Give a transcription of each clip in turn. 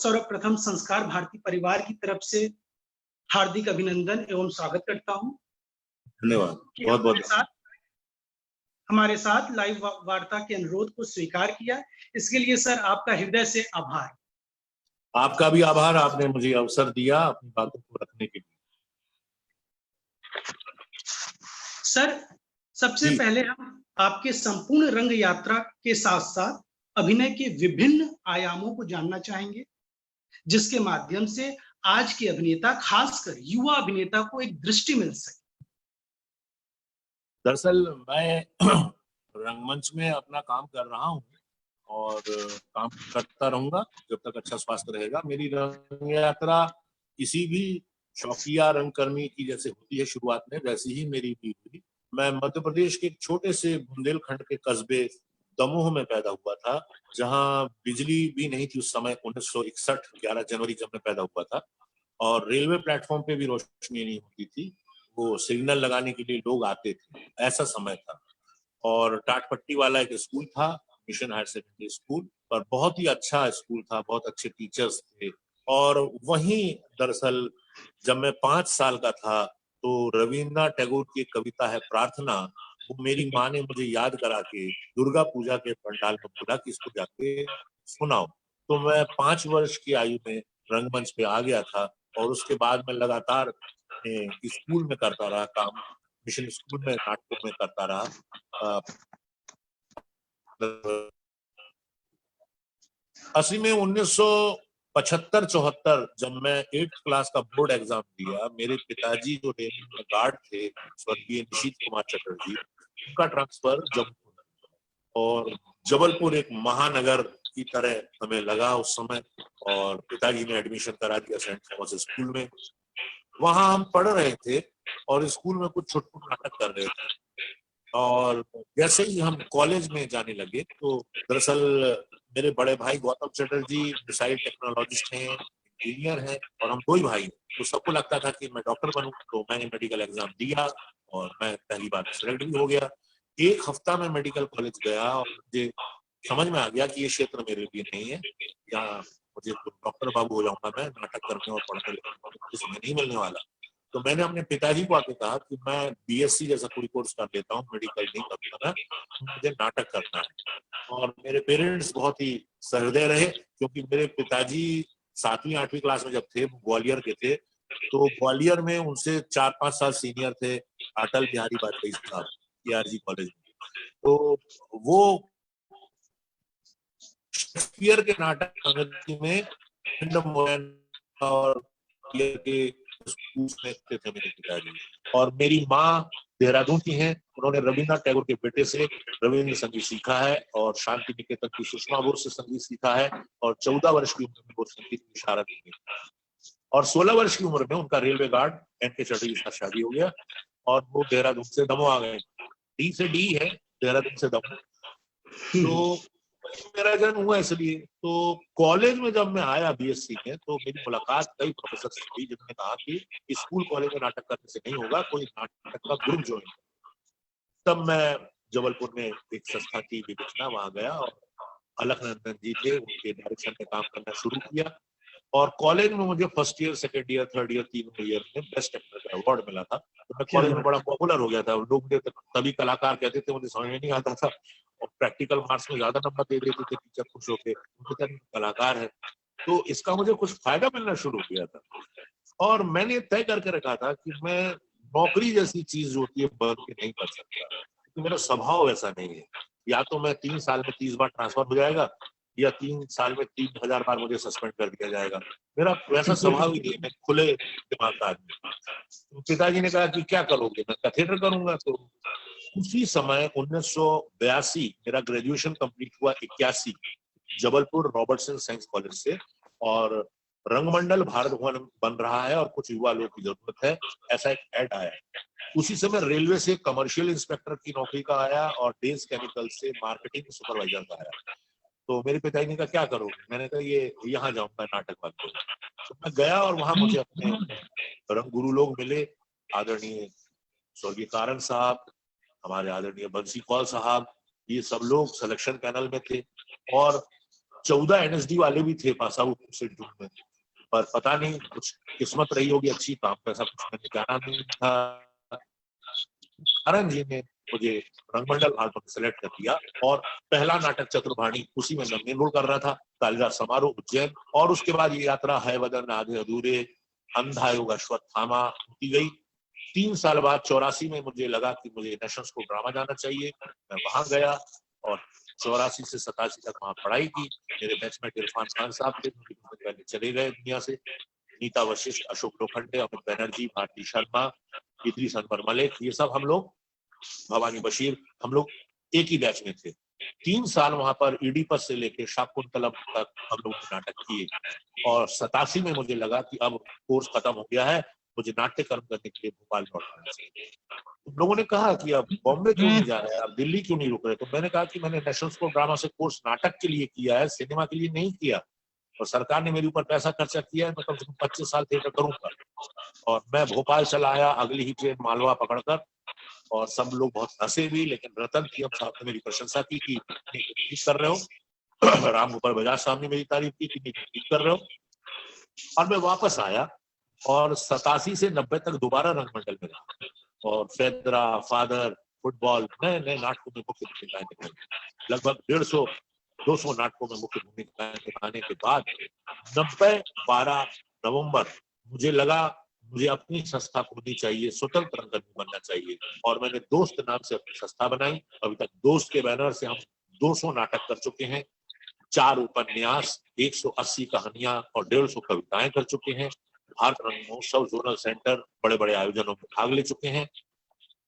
सर्वप्रथम संस्कार भारती परिवार की तरफ से हार्दिक अभिनंदन एवं स्वागत करता हूं। धन्यवाद, बहुत बहुत हमारे साथ लाइव वार्ता के अनुरोध को स्वीकार किया, इसके लिए सर आपका हृदय से आभार। आपका भी आभार, आपने मुझे अवसर दिया अपनी बातों को रखने के लिए। सर, सबसे पहले हम आपके संपूर्ण रंग यात्रा के साथ साथ अभिनय के विभिन्न आयामों को जानना चाहेंगे, जिसके माध्यम से आज के अभिनेता, खासकर युवा अभिनेता को एक दृष्टि मिल सके। दरअसल मैं रंगमंच में अपना काम कर रहा हूँ और काम करता रहूंगा जब तक अच्छा स्वास्थ्य रहेगा। मेरी रंग यात्रा किसी भी शौकिया रंगकर्मी की जैसे होती है शुरुआत में, वैसी ही मेरी भी हुई। मैं मध्य प्रदेश के एक छोटे से बुंदेलखंड के कस्बे दमोह में पैदा हुआ था, जहां बिजली भी नहीं थी उस समय। 1961 11 जनवरी जब मैं पैदा हुआ था, और रेलवे प्लेटफॉर्म पे भी रोशनी नहीं होती थी। वो सिग्नल लगाने के लिए लोग आते थे, ऐसा समय था। और टाटपट्टी वाला एक स्कूल था, मिशन हायर सेकेंडरी स्कूल, पर बहुत ही अच्छा स्कूल था, बहुत अच्छे टीचर्स थे। और वहीं दरअसल जब मैं 5 साल का था तो रविन्द्रनाथ टैगोर की एक कविता है प्रार्थना, वो मेरी माँ ने मुझे याद करा के दुर्गा पूजा के पंडाल में बोला कि इसको जाके सुनाओ। तो मैं 5 वर्ष की आयु में रंगमंच पे आ गया था, और उसके बाद मैं लगातार स्कूल में करता रहा काम, मिशन स्कूल में नाटकों में करता रहा। असली में 1975-74 जब मैं 8th क्लास का बोर्ड एग्जाम दिया, मेरे पिताजी जो रेलवे में गार्ड थे, स्वर्गीय निशीत कुमार चटर्जी, उनका ट्रांसफर जबलपुर, और जबलपुर एक महानगर की तरह हमें लगा उस समय, और पिताजी ने एडमिशन करा दिया सेंट थॉमस स्कूल में। वहां हम पढ़ रहे थे और स्कूल में कुछ छोटे नाटक कर रहे थे, और जैसे ही हम कॉलेज में जाने लगे तो दरअसल मेरे बड़े भाई गौतम चटर्जी मिसाइल टेक्नोलॉजिस्ट हैं, इंजीनियर हैं, और हम 2 ही भाई। तो सबको लगता था कि मैं डॉक्टर बनूं, तो मैंने मेडिकल एग्जाम दिया और मैं पहली बार सेलेक्ट भी हो गया। 1 हफ्ता में मेडिकल कॉलेज गया और मुझे समझ में आ गया कि ये क्षेत्र मेरे लिए नहीं है, या मुझे तो डॉक्टर बाबू हो जाऊंगा मैं, नाटक करने और पढ़ने लिखने में मुझे समय नहीं मिलने वाला। तो मैंने अपने पिताजी को आके कहा कि मैं बीएससी जैसा कोई कोर्स कर लेता हूँ, मेडिकल नहीं करूंगा मैं, मुझे नाटक करना है। और मेरे पेरेंट्स बहुत ही सहृदय रहे, क्योंकि मेरे पिताजी 7वीं 8वीं क्लास में जब थे, वो ग्वालियर के थे, तो ग्वालियर में उनसे 4-5 साल सीनियर थे अटल बिहारी वाजपेयी साहब, केआरजी कॉलेज में। तो वो शेक्सपियर के नाटक अंग्रेजी में और के स्कूल में थे मेरे पिताजी। और मेरी माँ देहरादून की हैं, उन्होंने रविन्द्रनाथ टैगोर के बेटे से रविंद्र संगीत सीखा है, और शांति निकेतन की सुषमा बोस से संगीत सीखा है, और 14 वर्ष की उम्र में वो संगीत की इशारा दी, और 16 वर्ष की उम्र में उनका रेलवे गार्ड एनके चटर्जी के साथ शादी हो गया, और वो देहरादून से दमोह आ गए। डी से डी है, देहरादून से दमोह। तो मेरा जन्म हुआ इसलिए। तो कॉलेज में जब मैं आया बीएससी में, तो मेरी मुलाकात कई प्रोफेसर से हुई, जिन्होंने कहा कि स्कूल कॉलेज में नाटक करने से नहीं होगा, कोई नाटक का ग्रुप ज्वाइन। तब मैं जबलपुर में एक संस्था की विवेचना, वहां गया और अलखनंदन जी थे, उनके डायरेक्शन में काम करना शुरू किया। और कॉलेज में मुझे first year, second year, third year, तीनों ईयर में बेस्ट एक्टर का अवार्ड मिला था। तो मैं कॉलेज में बड़ा पॉपुलर हो गया था। लोग मुझे तभी कलाकार कहते थे, मुझे समझ में नहीं आता था, और प्रैक्टिकल मार्क्स में ज्यादा नंबर दे देते थे टीचर खुश होकर, उनके कहते कलाकार है। तो इसका मुझे कुछ फायदा मिलना शुरू हो गया था, और मैंने तय करके रखा था कि मैं नौकरी जैसी चीज जो होती है बन के नहीं कर सकता, क्योंकि मेरा स्वभाव ऐसा नहीं है। या तो मैं 3 साल में 30 बार ट्रांसफर हो जाएगा, या 3 साल में 3000 बार मुझे सस्पेंड कर दिया जाएगा। मेरा वैसा स्वभाव ही नहीं है, मैं खुले दिमाग का आदमी। तो पिताजी ने कहा कि क्या करोगे? मैं कहा थिएटर करूंगा। तो उसी समय 1982 मेरा ग्रेजुएशन कंप्लीट हुआ, 81 जबलपुर रॉबर्टसन साइंस कॉलेज से, और रंगमंडल भारत भवन बन रहा है और कुछ युवा लोग की जरूरत है, ऐसा एक ऐड आया। उसी समय रेलवे से कमर्शियल इंस्पेक्टर की नौकरी का आया, और डेज केमिकल से मार्केटिंग सुपरवाइजर का आया। तो मेरे पिताजी ने कहा क्या करोगे? मैंने कहा ये यहाँ जाऊंगा, नाटक बात करूंगा। तो मैं गया, और वहां मुझे अपने रंग गुरु लोग मिले, आदरणीय स्वर्गीय कारण साहब, हमारे आदरणीय बंसी कौल साहब, ये सब लोग सिलेक्शन पैनल में थे। और 14 NSD वाले भी थे पास आउट इंस्टीट्यूट में, पर पता नहीं कुछ किस्मत रही होगी अच्छी, काम पे ऐसा कुछ मैंने जाना नहीं था। करण जी ने मुझे रंगमंडल आर्ट में सेलेक्ट कर दिया और पहला नाटक चतुर्भाणी उसी में मैं मेन रोल कर रहा था, कालिदास समारोह उज्जैन। और उसके बाद ये यात्रा है वदन आधे अधूरे, अंधा योग अश्वत्थामा होती गई। 3 साल बाद 84 में मुझे लगा कि मुझे नेशनल स्कूल ड्रामा जाना चाहिए। मैं वहां गया और 84 से 87 तक वहां पढ़ाई की। मेरे बैचमेट इरफान खान साहब थे, पहले चले गए दुनिया से। नीता वशिष्ठ, अशोक लोखंडे, अमित बनर्जी, भारती शर्मा, इदरीस अनवर मलिक, ये सब हम लोग, भवानी बशीर, हम लोग एक ही बैच में थे। 3 साल वहां पर ईडीपस से लेकर शाकुंतलम तक हम लोग नाटक किए। और 87 में मुझे लगा कि अब कोर्स खत्म हो गया है, मुझे नाट्य कर्म करने के लिए भोपाल लौटना चाहिए। तुम लोगों ने कहा कि अब बॉम्बे क्यों नहीं जा रहे, अब दिल्ली क्यों नहीं रुक रहे? तो मैंने कहा कि मैंने नेशनल स्कूल ड्रामा से कोर्स नाटक के लिए किया है, सिनेमा के लिए नहीं किया। और सरकार ने मेरे ऊपर पैसा खर्चा किया है, मैं कम से कम 25 साल थिएटर करूंगा। और मैं भोपाल चला आया अगली ही ट्रेन मालवा पकड़कर, और सब लोग बहुत हंसे भी, लेकिन रतन टीएम साहब ने मेरी प्रशंसा की कि ठीक कर रहे हो। राम गोपाल बजाज साहब ने मेरी तारीफ की कि ठीक कर रहे हो। और मैं वापस आया और 87 से 90 तक दोबारा रंगमंडल में रहा और फेदरा, फादर, फुटबॉल, नए नए नाटकों में मुख्य भूमिकाएं निभाई। लगभग 150-200 नाटकों में मुख्य भूमिकाएं निभाने के बाद 12 नवंबर मुझे लगा मुझे अपनी संस्था खोलनी चाहिए, स्वतंत्र रंगकर्मी बनना चाहिए। और मैंने दोस्त नाम से अपनी संस्था बनाई। अभी तक दोस्त के बैनर से हम 200 नाटक कर चुके हैं, 4 उपन्यास, 180 कहानियां और 150 कविताएं कर चुके हैं। भारत रंग महोत्सव, जोनल सेंटर, बड़े बड़े आयोजनों में भाग ले चुके हैं।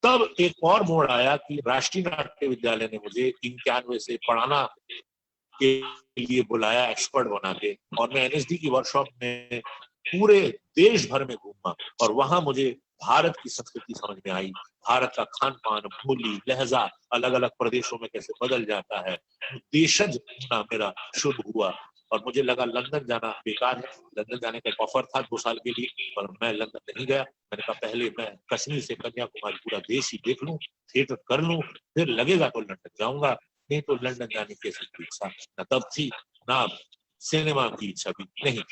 तब एक और मोड़ आया कि राष्ट्रीय नाट्य विद्यालय ने मुझे 91 से पढ़ाना के लिए बुलाया, एक्सपर्ट बना के। और मैं NSD की वर्कशॉप में पूरे देश भर में घूमा और वहां मुझे भारत की संस्कृति समझ में आई। भारत का खान पान, बोली, लहजा अलग अलग प्रदेशों में कैसे बदल जाता है। देशज होना मेरा शुरू हुआ और मुझे लगा लंदन जाना बेकार है। लंदन जाने का एक ऑफर था 2 साल के लिए, पर मैं लंदन नहीं गया। मैंने कहा पहले मैं कश्मीर से कन्याकुमारी पूरा देश ही देख लूं, थिएटर कर लूं, फिर लगेगा तो लंदन जाऊंगा। नहीं तो लंदन जाने की ऐसी कोई इच्छा न तब थी, ना सिनेमा की इच्छा भी नहीं।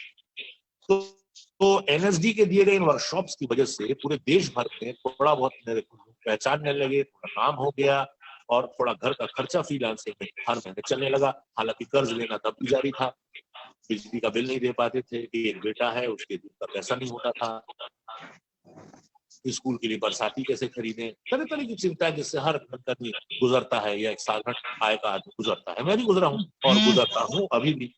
तो NSD के दिए गए इन वर्कशॉप्स की वजह से पूरे देश भर में थोड़ा बहुत मेरे को पहचानने लगे, थोड़ा नाम हो गया और थोड़ा घर का खर्चा फ्रीलांसिंग में हर महीने चलने लगा। हालांकि कर्ज लेना तब भी जारी था, बिजली का बिल नहीं दे पाते थे, एक बेटा है उसके दूध का पैसा नहीं होता था, स्कूल के लिए बरसाती कैसे खरीदें, तरह तरह की चिंता है जिससे हर आदमी गुजरता है या एक साधारण आय का आदमी गुजरता है। मैं भी गुजरा हूँ और गुजरता हूँ अभी भी।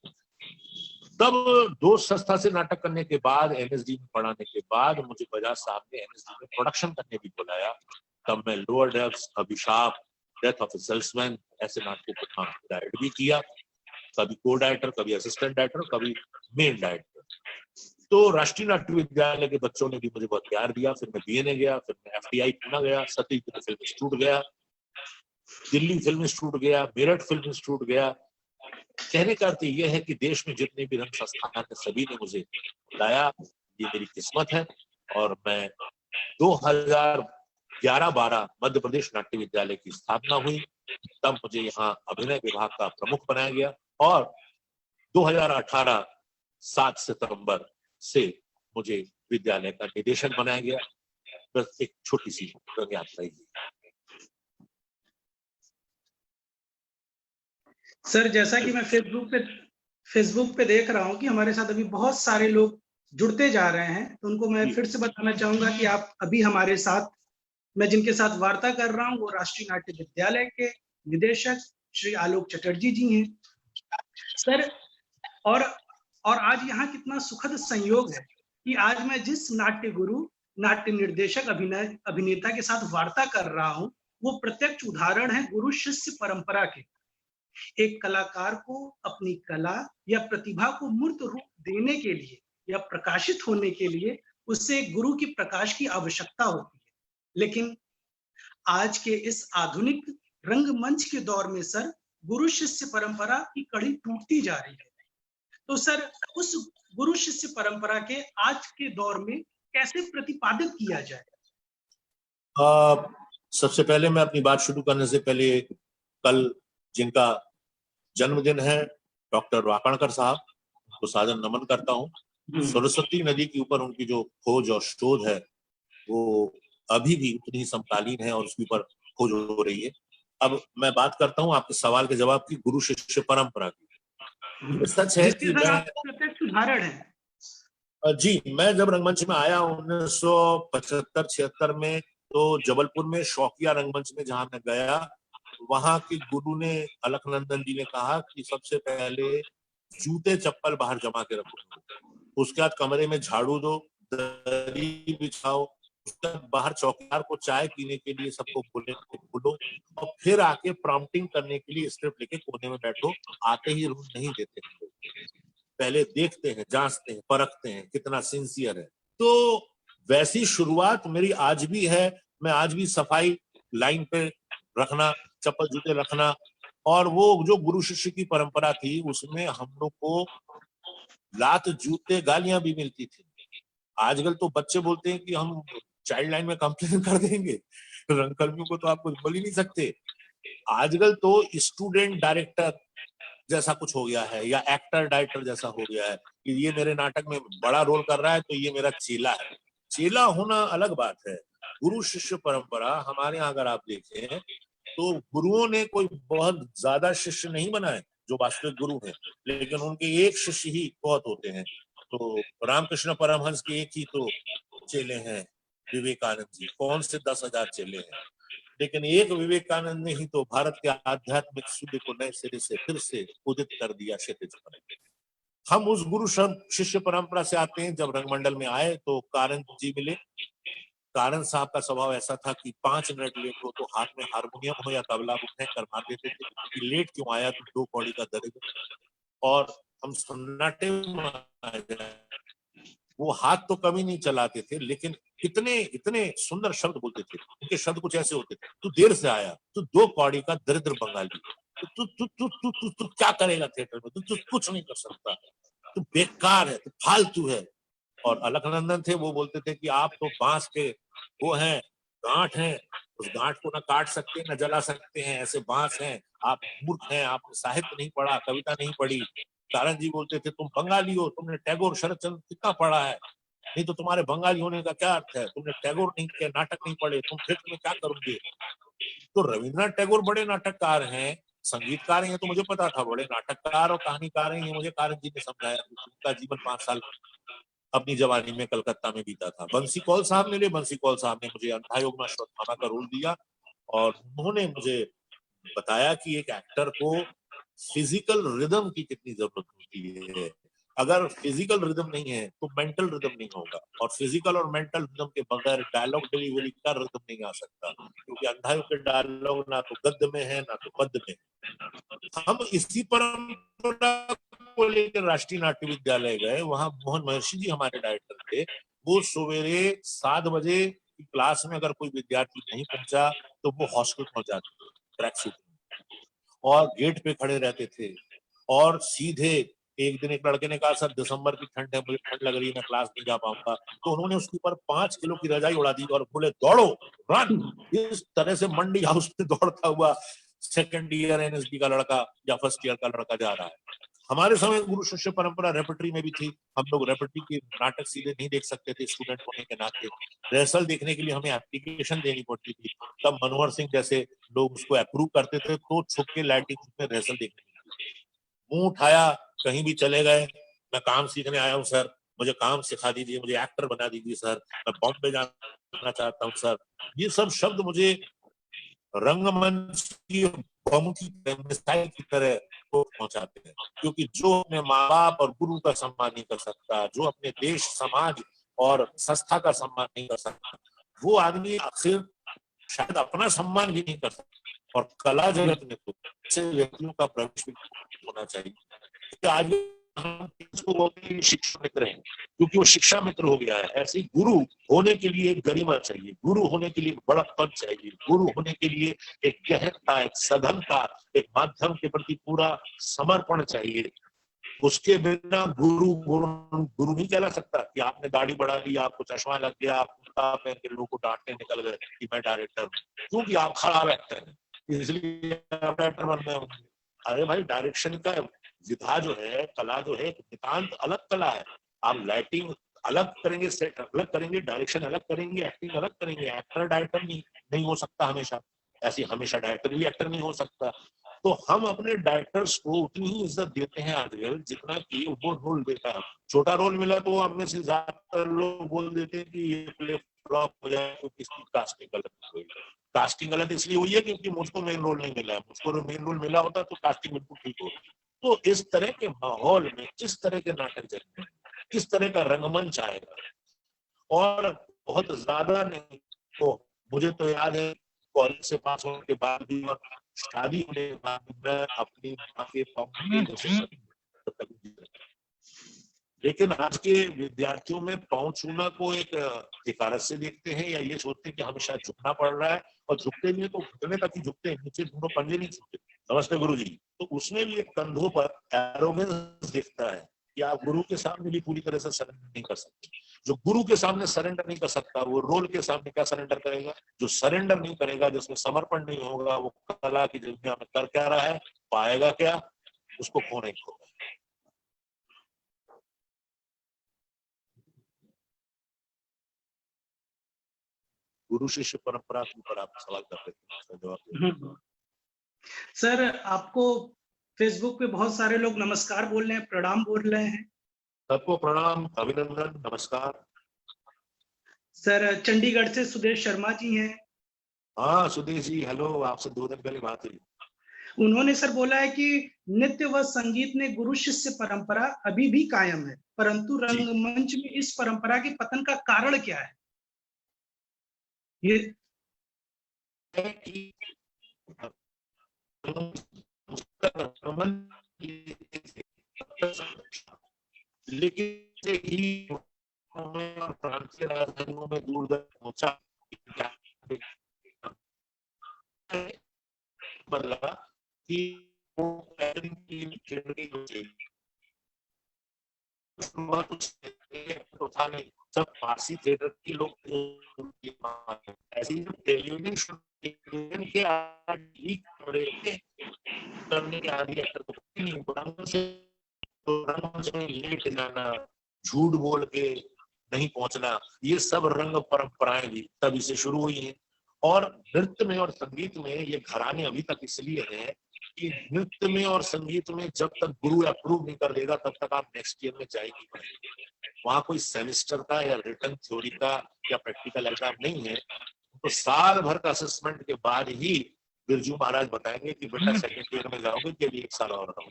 तब दोस्त संस्था से नाटक करने के बाद, NSD में पढ़ाने के बाद मुझे बजाज साहब ने NSD में प्रोडक्शन करने भी बुलाया। तब मैं लोअर डेप्थ्स, अभिशाप, डेथ ऑफ ए सेल्समैन ऐसे नाटकों को डायरेक्ट भी किया, कभी को डायरेक्टर, कभी असिस्टेंट डायरेक्टर, कभी मेन डायरेक्टर। तो राष्ट्रीय नाट्य विद्यालय के बच्चों ने भी मुझे बहुत प्यार दिया। फिर मैं BNA गया, फिर मैं FTI पूना गया, सतीश फिल्म इंस्टीट्यूट गया, दिल्ली फिल्म इंस्टीट्यूट गया, मेरठ फिल्म इंस्टीट्यूट गया। कहने का अर्थ यह है कि देश में जितने भी रंग संस्थान है सभी ने मुझे बुलाया, ये मेरी किस्मत है। और मैं 2011-12 मध्य प्रदेश नाट्य विद्यालय की स्थापना हुई, तब मुझे यहाँ अभिनय विभाग का प्रमुख बनाया गया और 2018 7 सितंबर से मुझे विद्यालय का निदेशक बनाया गया। बस एक छोटी सी रंग यात्रा ही। सर, जैसा कि मैं फेसबुक पे देख रहा हूं कि हमारे साथ अभी बहुत सारे लोग जुड़ते जा रहे हैं, तो उनको मैं फिर से बताना चाहूंगा कि आप अभी हमारे साथ, मैं जिनके साथ वार्ता कर रहा हूं वो राष्ट्रीय नाट्य विद्यालय के निदेशक श्री आलोक चटर्जी जी हैं। सर, और आज यहाँ कितना सुखद संयोग है कि आज मैं जिस नाट्य गुरु, नाट्य निर्देशक, अभिनेता के साथ वार्ता कर रहा हूं वो प्रत्यक्ष उदाहरण है गुरु शिष्य परंपरा के। एक कलाकार को अपनी कला या प्रतिभा को मूर्त रूप देने के लिए या प्रकाशित होने के लिए उससे गुरु की प्रकाश की आवश्यकता होती है। लेकिन आज के इस आधुनिक रंगमंच के दौर में सर, गुरु शिष्य परंपरा की कड़ी टूटती जा रही है। तो सर, उस गुरु शिष्य परंपरा के आज के दौर में कैसे प्रतिपादित किया जाए? सबसे पहले मैं अपनी बात शुरू करने से पहले, कल जिनका जन्मदिन है डॉक्टर वाकणकर साहब को सादर नमन करता हूँ। सरस्वती नदी के ऊपर उनकी जो खोज और शोध है वो अभी भी उतनी ही समकालीन है और उसके ऊपर खोज हो रही है। अब मैं बात करता हूँ आपके सवाल के जवाब की, गुरु शिष्य परंपरा की। सच है कि मैं प्रत्यक्ष उदाहरण है। जी, मैं जब रंगमंच में आया 1975-76 में, तो जबलपुर में शौकिया रंगमंच में जहां मैं गया, वहां के गुरु ने, अलखनंदन जी ने कहा कि सबसे पहले जूते चप्पल बाहर जमा के रखो, उसके बाद कमरे में झाड़ू दो, दरी बिछाओ, उसके बाद बाहर चौकीदार को चाय पीने के लिए सबको बुलो और फिर आके प्रॉम्प्टिंग करने के लिए स्क्रिप्ट लेके कोने में बैठो। आते ही रूम नहीं देते, पहले देखते हैं, जांचते हैं, परखते हैं कितना सिंसियर है। तो वैसी शुरुआत मेरी आज भी है। मैं आज भी सफाई लाइन पे रखना, चप्पल जूते रखना, और वो जो गुरु शिष्य की परंपरा थी उसमें हम लोग को लात जूते गालियां भी मिलती थी। आजकल तो बच्चे बोलते हैं कि हम चाइल्ड लाइन में कंप्लेन कर देंगे, रंगकर्मियों को तो आप कुछ बोल ही नहीं सकते। आजकल तो स्टूडेंट डायरेक्टर जैसा कुछ हो गया है, या एक्टर डायरेक्टर जैसा हो गया है कि ये मेरे नाटक में बड़ा रोल कर रहा है तो ये मेरा चेला है। चेला होना अलग बात है। गुरु शिष्य परंपरा हमारे यहाँ अगर आप देखें तो गुरुओं ने कोई बहुत ज्यादा शिष्य नहीं बनाए जो वास्तविक गुरु हैं, लेकिन उनके एक शिष्य ही बहुत होते हैं। तो रामकृष्ण परमहंस के एक ही तो चेले हैं, विवेकानंद जी। कौन से 10,000 चेले हैं, लेकिन एक विवेकानंद ने ही तो भारत के आध्यात्मिक सूर्य को नए सिरे से फिर से उदित कर दिया क्षितिज पर। हम उस गुरु शिष्य परंपरा से आते हैं। जब रंगमंडल में आए तो कारण जी मिले। कारण साहब का स्वभाव ऐसा था कि 5 मिनट लेट हो तो हाथ में हारमोनियम हो या तबला वो फेंक कर मार देते थे कि लेट क्यों आया, तो 2 कौड़ी का दर्द। और हम सन्नाटे में आ जाए, वो हाथ तो कभी नहीं चलाते थे, लेकिन इतने सुंदर शब्द बोलते थे। उनके शब्द कुछ ऐसे होते थे, तू देर से आया, तू 2 कौड़ी का दरिद्र बंगाली, तू तू तू तू तू तू क्या करेगा थिएटर में, तू कुछ नहीं कर सकता, तू बेकार है, तू फालतू है। और अलखनंदन थे, वो बोलते थे कि आप तो बांस के वो हैं, गांठ हैं, उस गांठ को ना काट सकते न जला सकते हैं, ऐसे बांस हैं, आप मूर्ख हैं, आपने साहित्य नहीं पढ़ा, कविता नहीं पढ़ी। कारण जी बोलते थे तुम बंगाली हो, तुमने टैगोर शरद चंद्र कितना पढ़ा है, नहीं तो तुम्हारे बंगाली होने का क्या अर्थ है, तुमने टैगोर नहीं किया, नाटक नहीं पढ़े, तुम थिएटर में क्या करोगे। तो रविन्द्रनाथ टैगोर बड़े नाटककार हैं, संगीतकार हैं, तो मुझे पता था, बड़े नाटककार और कहानीकार हैं, ये मुझे कारण जी ने समझाया। उनका जीवन 5 साल अपनी जवानी में कलकत्ता में बीता था। बंसी कौल साहब मिले, बंसी कौल साहब ने मुझे अंधायोग में अश्वत्थामा का रोल दिया, और उन्होंने मुझे बताया कि एक एक्टर को फिजिकल रिदम की कितनी जरूरत होती है। अगर फिजिकल रिदम नहीं है तो मेंटल रिदम नहीं होगा, और फिजिकल और मेंटल रिदम के बगैर डायलॉग डिलीवरी का रिदम नहीं आ सकता, क्योंकि अंधायोग के डायलॉग ना तो गद्य में है ना तो पद्य में है। हम इसी परंपरा को लेकर राष्ट्रीय नाट्य विद्यालय गए, वहां मोहन महर्षि जी हमारे डायरेक्टर थे। वो सवेरे 7 बजे की क्लास में अगर कोई विद्यार्थी नहीं पहुंचा तो वो हॉस्टल पहुंच जाते थे ट्रैक सूट में, और गेट पे खड़े रहते थे। और सीधे एक दिन एक लड़के ने कहा सर दिसंबर की ठंड है, मुझे ठंड लग रही है, मैं क्लास नहीं जा पाऊंगा, तो उन्होंने उसके ऊपर 5 किलो की रजाई उड़ा दी और बोले दौड़ो, रन। इस तरह से मंडी हाउस में दौड़ता हुआ सेकंड ईयर एनएसडी का लड़का या फर्स्ट ईयर का लड़का जा रहा है। हमारे समय गुरु शिष्य परंपरा रेपर्टरी में भी थी। हम लोग रेपर्टरी के नाटक सीधे नहीं देख सकते थे स्टूडेंट होने के नाते। रिहर्सल देखने के लिए हमें एप्लीकेशन देनी पड़ती थी, तब मनोहर सिंह जैसे लोग उसको अप्रूव करते थे, तो छुप के लाइटिंग में रिहर्सल देखने। मुंह उठाया, कहीं भी चले गए, मैं काम सीखने आया हूँ सर, मुझे काम सिखा दीजिए, मुझे एक्टर बना दीजिए सर, मैं बॉम्बे जाना चाहता हूँ सर। ये सब शब्द मुझे रंगमंच की बम की मिसाइल की तरह वो पहुंचाते हैं, क्योंकि जो अपने माँ बाप और गुरु का सम्मान नहीं कर सकता, जो अपने देश समाज और संस्था का सम्मान नहीं कर सकता, वो आदमी आखिर शायद अपना सम्मान भी नहीं कर सकता। और कला जगत में तो ऐसे व्यक्तियों का प्रवेश भी होना चाहिए। आज हम इसको बोलते हैं शिक्षा मित्र हैं, क्योंकि वो शिक्षा मित्र हो गया है। ऐसे गुरु होने के लिए एक गरिमा चाहिए, गुरु होने के लिए बड़प्पन चाहिए, गुरु होने के लिए एक गहनता, एक सघनता, एक माध्यम के प्रति पूरा समर्पण चाहिए। उसके बिना गुरु गुरु नहीं कहला सकता कि आपने दाढ़ी बढ़ा ली, आपको चश्मा लग गया, आप पहन के लोगों को डांटने निकल गए कि मैं डायरेक्टर हूँ, क्योंकि आप खराब एक्टर हैं इसलिए आप डायरेक्टर बन गए। अरे भाई डायरेक्शन का विधा जो है, कला जो है, नितांत अलग कला है। आप लाइटिंग अलग करेंगे, सेट अलग करेंगे, डायरेक्शन अलग करेंगे, एक्टिंग अलग करेंगे। एक्टर डायरेक्टर नहीं हो सकता हमेशा, ऐसे हमेशा डायरेक्टर भी एक्टर नहीं हो सकता। तो हम अपने डायरेक्टर्स को उतनी ही इज्जत देते हैं आजकल जितना कि वो रोल देता है। छोटा रोल मिला तो हम में से ज्यादातर लोग बोल देते हैं कि ये प्ले फ्लॉप हो जाए तो किसकी कास्टिंग गलत हुई। कास्टिंग गलत इसलिए हुई है क्योंकि मुझको मेन रोल नहीं मिला है, मुझको मेन रोल मिला होता तो कास्टिंग बिल्कुल ठीक होती। तो इस तरह के माहौल में किस तरह के नाटक चलेंगे, किस तरह का रंगमंच आएगा। और बहुत ज्यादा नहीं तो मुझे तो याद है कॉलेज से पास होने के बाद भी और शादी होने के बाद भी मैं अपनी माँ के पाँव लेकिन आज के विद्यार्थियों में पाँव छूना को एक हिकारत से देखते हैं या ये सोचते हैं कि हमेशा झुकना पड़ रहा है, और झुकते नहीं तो घुटने तक ही झुकते हैं, नीचे दोनों पंजे नहीं छूते। नमस्ते गुरु जी। तो उसमें भी एक कंधों पर एरोगेंस दिखता है कि आप गुरु के सामने भी पूरी तरह से सरेंडर नहीं कर सकते। जो गुरु के सामने सरेंडर नहीं कर सकता वो रोल के सामने क्या सरेंडर करेगा। जो सरेंडर नहीं करेगा, जिसमें समर्पण नहीं होगा, वो कला की दुनिया में कर क्या रहा है, पाएगा क्या, उसको खोने को होगा। गुरु शिष्य परंपरा के ऊपर आप सवाल कर रहे थे। सर आपको फेसबुक पे बहुत सारे लोग नमस्कार बोल रहे हैं, प्रणाम बोल रहे हैं। सबको प्रणाम, अभिनंदन, नमस्कार। सर चंडीगढ़ से सुदेश शर्मा जी हैं। हाँ सुदेश जी, हेलो, आपसे 2 दिन पहले बात हुई। उन्होंने सर बोला है कि नृत्य व संगीत में गुरु शिष्य परंपरा अभी भी कायम है, परंतु रंगमंच में इस परंपरा के पतन का कारण क्या है? ये लेकिन ही फ्रांस के राजधानियों में दूर तक पहुंचा बदला कि तो था नहीं। सब फारसी थिएटर के लोग ऐसी टेलीविजन के करने के आदि एक्टर को नहीं लेट जाना, झूठ बोल के नहीं पहुंचना, ये सब रंग परंपराएं भी तभी से शुरू हुई हैं। और नृत्य में और संगीत में ये घराने अभी तक इसलिए हैं कि नृत्य में और संगीत में जब तक गुरु अप्रूव नहीं कर देगा तब तक आप नेक्स्ट ईयर में जाएगी नहीं। वहां कोई सेमेस्टर का या रिटर्न थ्योरी का या प्रैक्टिकल एग्जाम नहीं है। तो साल भर का असेसमेंट के बाद ही बिरजू महाराज बताएंगे कि बेटा सेकंड ईयर में जाओगे कि अभी 1 साल और रहो।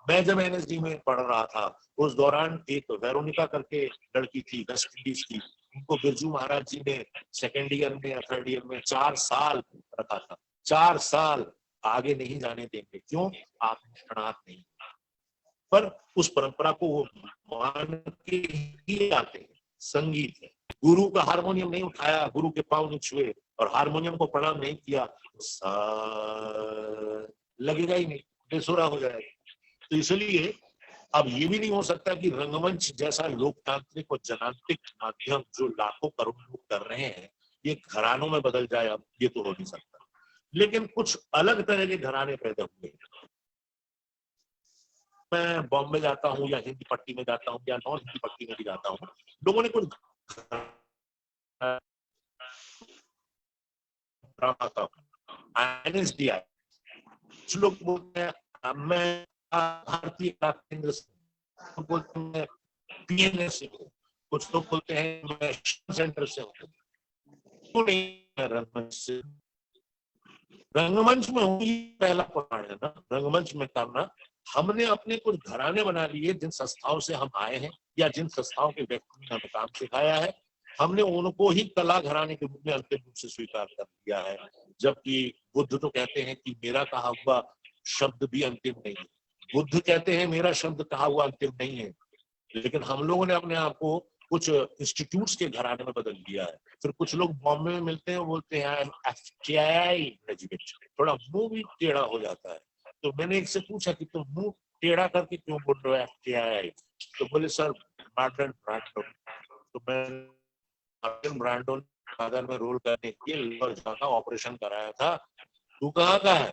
मैं जब एनएसडी में पढ़ रहा था उस दौरान एक वेरोनिका करके लड़की थी वेस्ट इंडीज की, उनको बिरजू महाराज जी ने सेकेंड ईयर में या थर्ड ईयर में 4 साल रखा था। 4 साल आगे नहीं जाने देंगे, क्यों? आप शरणार्थ नहीं। पर उस परंपरा को वो मान के ही आते हैं। संगीत है, गुरु का हारमोनियम नहीं उठाया, गुरु के पांव नहीं छुए और हारमोनियम को प्रणाम नहीं किया, लगेगा ही नहीं, बेसुरा हो जाएगा। तो इसलिए अब ये भी नहीं हो सकता कि रंगमंच जैसा लोकतांत्रिक और जनांत्रिक माध्यम जो लाखों करोड़ लोग कर रहे हैं ये घरानों में बदल जाए। अब ये तो हो नहीं सकता, लेकिन कुछ अलग तरह के घराने पैदा हुए। मैं बॉम्बे जाता हूँ या हिंदी पट्टी में जाता हूँ या नॉन हिंदी पट्टी में भी जाता हूँ, लोगों ने कुछ कुछ लोग बोलते हैं मैं भारतीय केंद्र से, बोलते हैं पीएनए से हूँ, कुछ लोग बोलते हैं मैं सेंटर से हूँ। क्यों नहीं रंगमंच से? रंगमंच में हुई पहला प्रमाण है ना, रंगमंच में करना। हमने अपने कुछ घराने बना लिए जिन संस्थाओं से हम आए हैं या जिन संस्थाओं के व्यक्ति ने हमें काम सिखाया है, हमने उनको ही कला घराने के रूप में अंतिम रूप से स्वीकार कर लिया है। जबकि बुद्ध तो कहते हैं कि मेरा कहा हुआ शब्द भी अंतिम नहीं है, बुद्ध कहते हैं मेरा शब्द कहा हुआ अंतिम नहीं है। लेकिन हम लोगों ने अपने आप को कुछ इंस्टीट्यूट्स के घराने में बदल दिया है। फिर कुछ लोग बॉम्बे में मिलते हैं, बोलते हैं FTI ग्रेजुएट, थोड़ा मुंह भी टेढ़ा हो जाता है। तो मैंने एक से पूछा कि तुम मुंह टेढ़ा करके क्यों बोल रहे हो FTI? तो बोले सर मार्टिन ब्रांडो। तो मैं मार्टिन ब्रांडो फादर में रोल करने के लिए ऑपरेशन कराया था। तू कहाँ का है?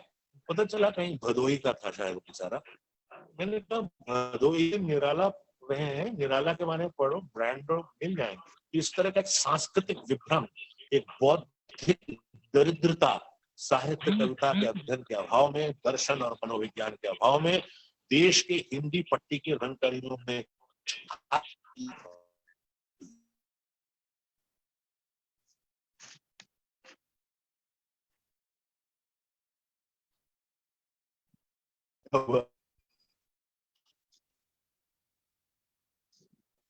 पता चला कहीं भदोही का था शायद बेचारा। मैंने कहा दो ये निराला रहे हैं, निराला के बारे में पढ़ो, ब्रांड मिल जाएंगे। इस तरह का एक सांस्कृतिक विभ्रम, एक बौद्धिक दरिद्रता, साहित्य कविता के अध्ययन के अभाव में, दर्शन और मनोविज्ञान के अभाव में देश के हिंदी पट्टी के रंगकर्मियों में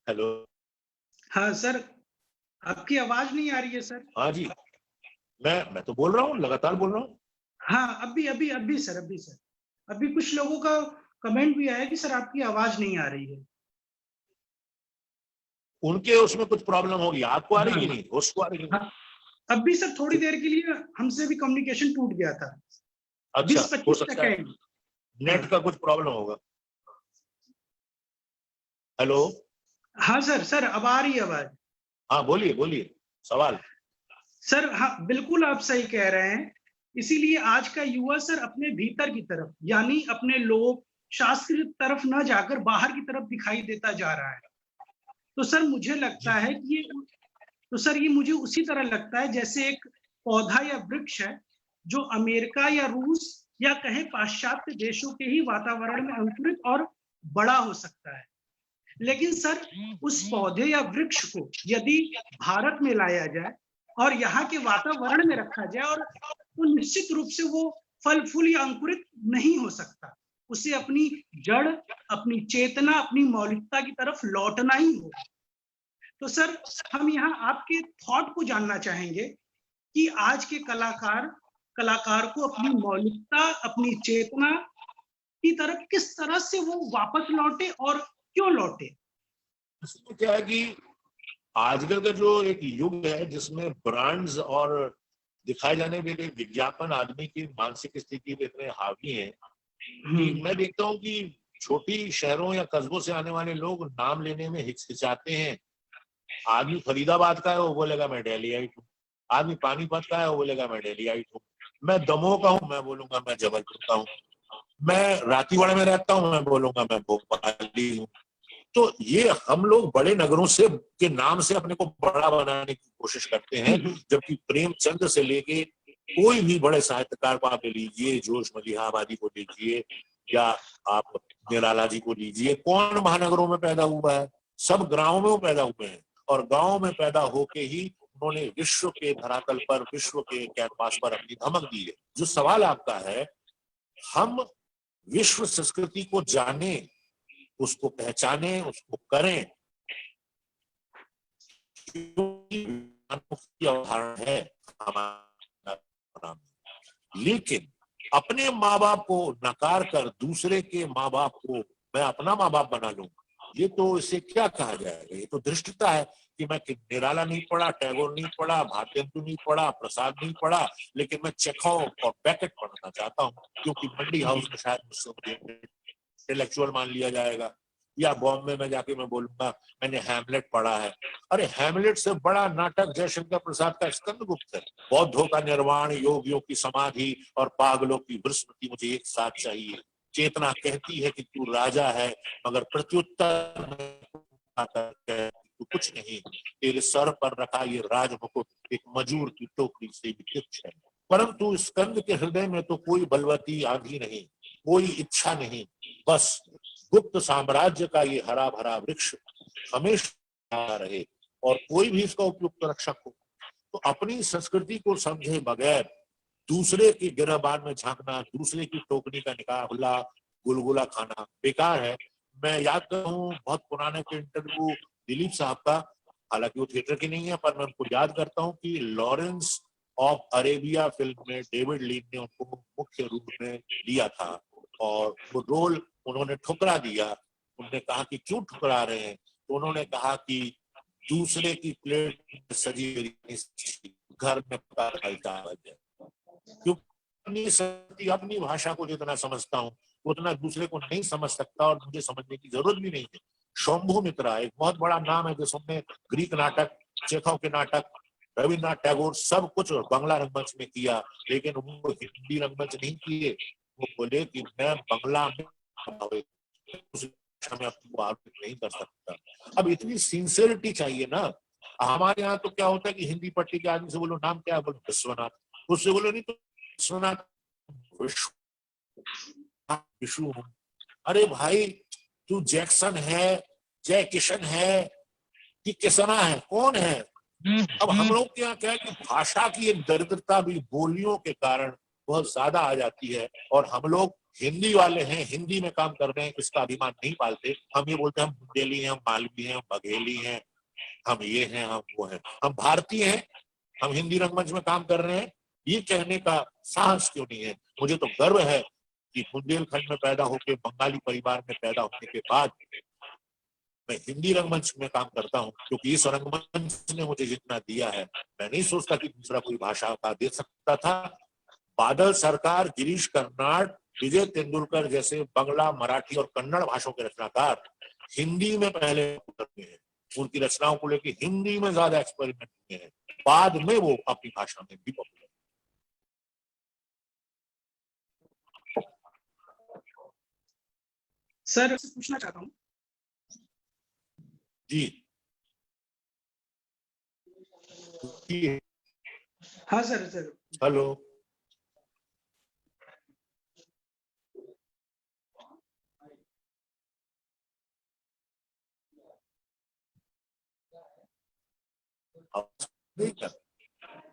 हेलो। हाँ सर, आपकी आवाज नहीं आ रही है सर। हाँ जी, मैं तो बोल रहा हूँ, लगातार बोल रहा हूँ। हाँ, अभी सर अभी कुछ लोगों का कमेंट भी आया कि सर आपकी आवाज नहीं आ रही है। उनके उसमें कुछ प्रॉब्लम होगी, आपको आ रही कि हाँ, नहीं, उसको आ रही कि नहीं? हाँ, अभी सर थोड़ी देर के लिए हमसे भी कम्युनिकेशन टूट गया था। अच्छा, हो 20-25 सकता है सेकेंड। नेट का कुछ प्रॉब्लम होगा। हेलो। हाँ सर अब आ रही है आवाज। हाँ बोलिए बोलिए, सवाल। सर हाँ, बिल्कुल आप सही कह रहे हैं। इसीलिए आज का युवा सर अपने भीतर की तरफ, यानी अपने लोक शास्त्र की तरफ न जाकर बाहर की तरफ दिखाई देता जा रहा है। तो सर मुझे लगता है कि ये मुझे उसी तरह लगता है जैसे एक पौधा या वृक्ष है जो अमेरिका या रूस या कहें पाश्चात्य देशों के ही वातावरण में अंकुरित और बड़ा हो सकता है। लेकिन सर उस पौधे या वृक्ष को यदि भारत में लाया जाए और यहाँ के वातावरण में रखा जाए और तो निश्चित रूप से वो फल फूल या अंकुरित नहीं हो सकता। उसे अपनी जड़, अपनी चेतना, अपनी मौलिकता की तरफ लौटना ही होगा। तो सर हम यहाँ आपके थॉट को जानना चाहेंगे कि आज के कलाकार को अपनी मौलिकता, अपनी चेतना की तरफ किस तरह से वो वापस लौटे और क्यों लौटे। इसमें क्या है कि आजकल का जो एक युग है जिसमें ब्रांड्स और दिखाए जाने वाले विज्ञापन आदमी की मानसिक स्थिति पे इतने हावी हैं कि मैं देखता हूँ कि छोटी शहरों या कस्बों से आने वाले लोग नाम लेने में हिचकिचाते हैं। आदमी फरीदाबाद का है वो बोलेगा मैं डेलियाइट हूँ, आदमी पानीपत का है वो बोलेगा मैं डेलियाइट हूँ, मैं दमोह का हूँ मैं बोलूंगा मैं जबलपुर का हूँ, मैं रातीवाड़ा में रहता हूँ मैं बोलूंगा मैं भोपाली हूँ। तो ये हम लोग बड़े नगरों से के नाम से अपने को बड़ा बनाने की कोशिश करते हैं, जबकि प्रेमचंद से लेके कोई भी बड़े साहित्यकार को आप ले लीजिए, जोश मलिहाबादी को लीजिए या आप निराला जी को लीजिए, कौन महानगरों में पैदा हुआ है? सब गांवों में पैदा हुए हैं और गांव में पैदा होके ही उन्होंने विश्व के धरातल पर, विश्व के कैनवास पर अपनी धमक दी है। जो सवाल आपका है, हम विश्व संस्कृति को जाने, उसको पहचाने, उसको करें, की अवधारणा है हमारा, लेकिन अपने माँ बाप को नकार कर दूसरे के माँ बाप को मैं अपना माँ बाप बना लूं, ये तो इसे क्या कहा जाएगा? ये तो धृष्टता है कि मैं निराला नहीं पढ़ा, टैगोर नहीं पढ़ा, भारतेंदु नहीं पढ़ा, प्रसाद नहीं पढ़ा, लेकिन मैं चेखव और बेकेट पढ़ना चाहता हूँ क्योंकि मंडी हाउस में शायद मुझसे इंटेलेक्चुअल मान लिया जाएगा। या बॉम्बे में जाके मैं बोलूंगा मैंने हैमलेट पढ़ा है। अरे हैमलेट से बड़ा नाटक जयशंकर प्रसाद का स्कंदगुप्त है। बौद्धों का निर्वाण, योगियों की समाधि और पागलों की बृहस्पति मुझे एक साथ चाहिए। चेतना कहती है कि तू राजा है, मगर प्रत्युत्तर तू कुछ नहीं, तेरे सर पर रखा ये राजमुकुट एक मजूर की टोकरी से भी तुच्छ है। परंतु स्कंद के हृदय में तो कोई बलवती आंधी नहीं, कोई इच्छा नहीं, बस गुप्त साम्राज्य का ये हरा भरा वृक्ष हमेशा रहे और कोई भी इसका उपयुक्त रक्षक हो। तो अपनी संस्कृति को समझे बगैर दूसरे की गिरहबान में झांकना, दूसरे की टोकरी का निकाला गुलगुला खाना बेकार है। मैं याद करता हूँ बहुत पुराने के इंटरव्यू दिलीप साहब का, हालांकि वो थिएटर की नहीं है, पर मैं उनको याद करता हूँ कि लॉरेंस ऑफ अरेबिया फिल्म में डेविड लीन ने उनको मुख्य रूप में लिया था और वो रोल उन्होंने ठुकरा दिया। उन्होंने कहा कि क्यों ठुकरा रहे हैं? तो उन्होंने कहा कि दूसरे की प्लेट में सजी घर में पका क्योंकि अपनी भाषा को जितना समझता हूँ उतना दूसरे को नहीं समझ सकता और मुझे समझने की जरूरत भी नहीं है। शंभू मित्रा एक बहुत बड़ा नाम है जिसने ग्रीक नाटक, चेखव के नाटक, रविन्द्रनाथ टैगोर सब कुछ बांग्ला रंगमंच में किया, लेकिन वो हिंदी रंगमंच नहीं किए। वो बोले कि मैं बांग्ला में उस भाषा में अपने को आरोपित नहीं कर सकता। अब इतनी सिंसियरिटी चाहिए ना। हमारे यहाँ तो क्या होता है कि हिंदी पट्टी के आदमी से बोलो नाम क्या है, बोलो विश्वनाथ, उससे बोलो नहीं तो विश्वनाथ विष्णु। अरे भाई तू जैक्सन है, जय किशन है कि किसना है, कौन है? अब हम लोग के यहाँ क्या है कि भाषा की एक दरिद्रता भी बोलियों के कारण बहुत ज्यादा आ जाती है, और हम लोग हिंदी वाले हैं, हिंदी में काम कर रहे हैं, इसका अभिमान नहीं पालते। हम ये बोलते हैं हम बुंदेली हैं, हम मालवी हैं, हम बघेली हैं, हम ये हैं, हम वो हैं। हम भारतीय हैं, हम हिंदी रंगमंच में काम कर रहे हैं, ये कहने का साहस क्यों नहीं है? मुझे तो गर्व है कि बुंदेलखंड में पैदा होकर, बंगाली परिवार में पैदा होने के बाद मैं हिंदी रंगमंच में काम करता हूं, क्योंकि इस रंगमंच ने मुझे जितना दिया है मैं नहीं सोचता कि दूसरा कोई भाषा का दे सकता था। बादल सरकार, गिरीश कर्नाड, विजय तेंदुलकर जैसे बंगला, मराठी और कन्नड़ भाषाओं के रचनाकार हिंदी में पहले उतरते हैं, उनकी रचनाओं को लेकर हिंदी में ज्यादा एक्सपेरिमेंट किए हैं, बाद में वो अपनी भाषा में भी पॉपुलर। सर पूछना चाहता हूँ। जी हाँ सर। सर हेलो,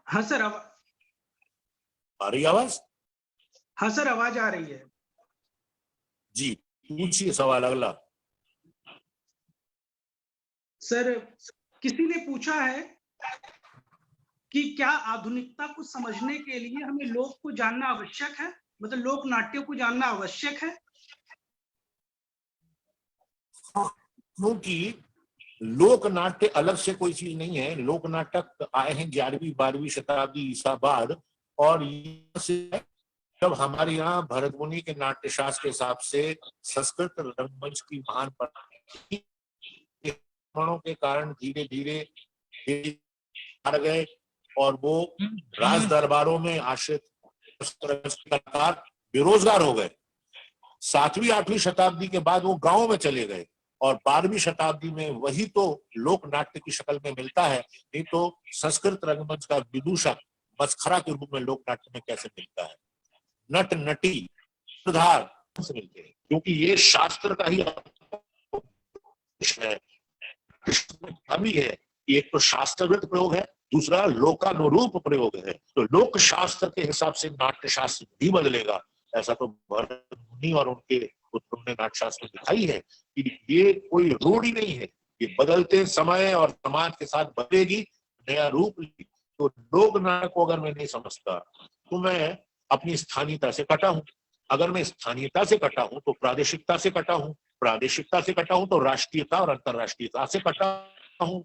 हाँ सर, आ रही आवाज? हाँ सर आवाज आ रही है। जी पूछिए सवाल अगला। सर किसी ने पूछा है कि क्या आधुनिकता को समझने के लिए हमें लोक को जानना आवश्यक है, मतलब लोक नाट्यों को जानना आवश्यक है? क्योंकि लोक नाट्य अलग से कोई चीज नहीं है। लोक नाटक आए हैं 11वीं 12वीं शताब्दी ईसा बाद, और जब हमारे यहाँ भरत मुनि के नाट्य शास्त्र के हिसाब से संस्कृत रंगमंच की महान परंपराओं के कारण धीरे धीरे आ गए, और वो राज दरबारों में आश्रित कलाकार बेरोजगार हो गए। 7वीं 8वीं शताब्दी के बाद वो गांव में चले गए, और 12वीं शताब्दी में वही तो लोक नाट्य की शक्ल में मिलता है। नहीं तो संस्कृत रंगमंच का विदूषक मस्खरा के रूप में लोक नाट्य में कैसे मिलता है? नट नटी सुधार से मिलते हैं, क्योंकि ये शास्त्र का ही है। अभी है कि एक तो शास्त्रगत प्रयोग है, दूसरा लोकानुरूप प्रयोग है। तो लोक शास्त्र के हिसाब से नाट्य शास्त्र भी बदलेगा, ऐसा तो भरत मुनि और उनके पुत्रों ने नाट्य शास्त्र में दिखाई है कि ये कोई रूढ़ी नहीं है, ये बदलते समय और समाज के साथ बदलेगी, नया रूप लेगी। तो लोक नाटक को अगर मैं नहीं समझता तो मैं अपनी स्थानीयता से कटा हूं। अगर मैं स्थानीयता से कटा हूं तो प्रादेशिकता से कटा हूं, प्रादेशिकता से कटा हूं तो राष्ट्रीयता और अंतरराष्ट्रीयता से कटा हूं।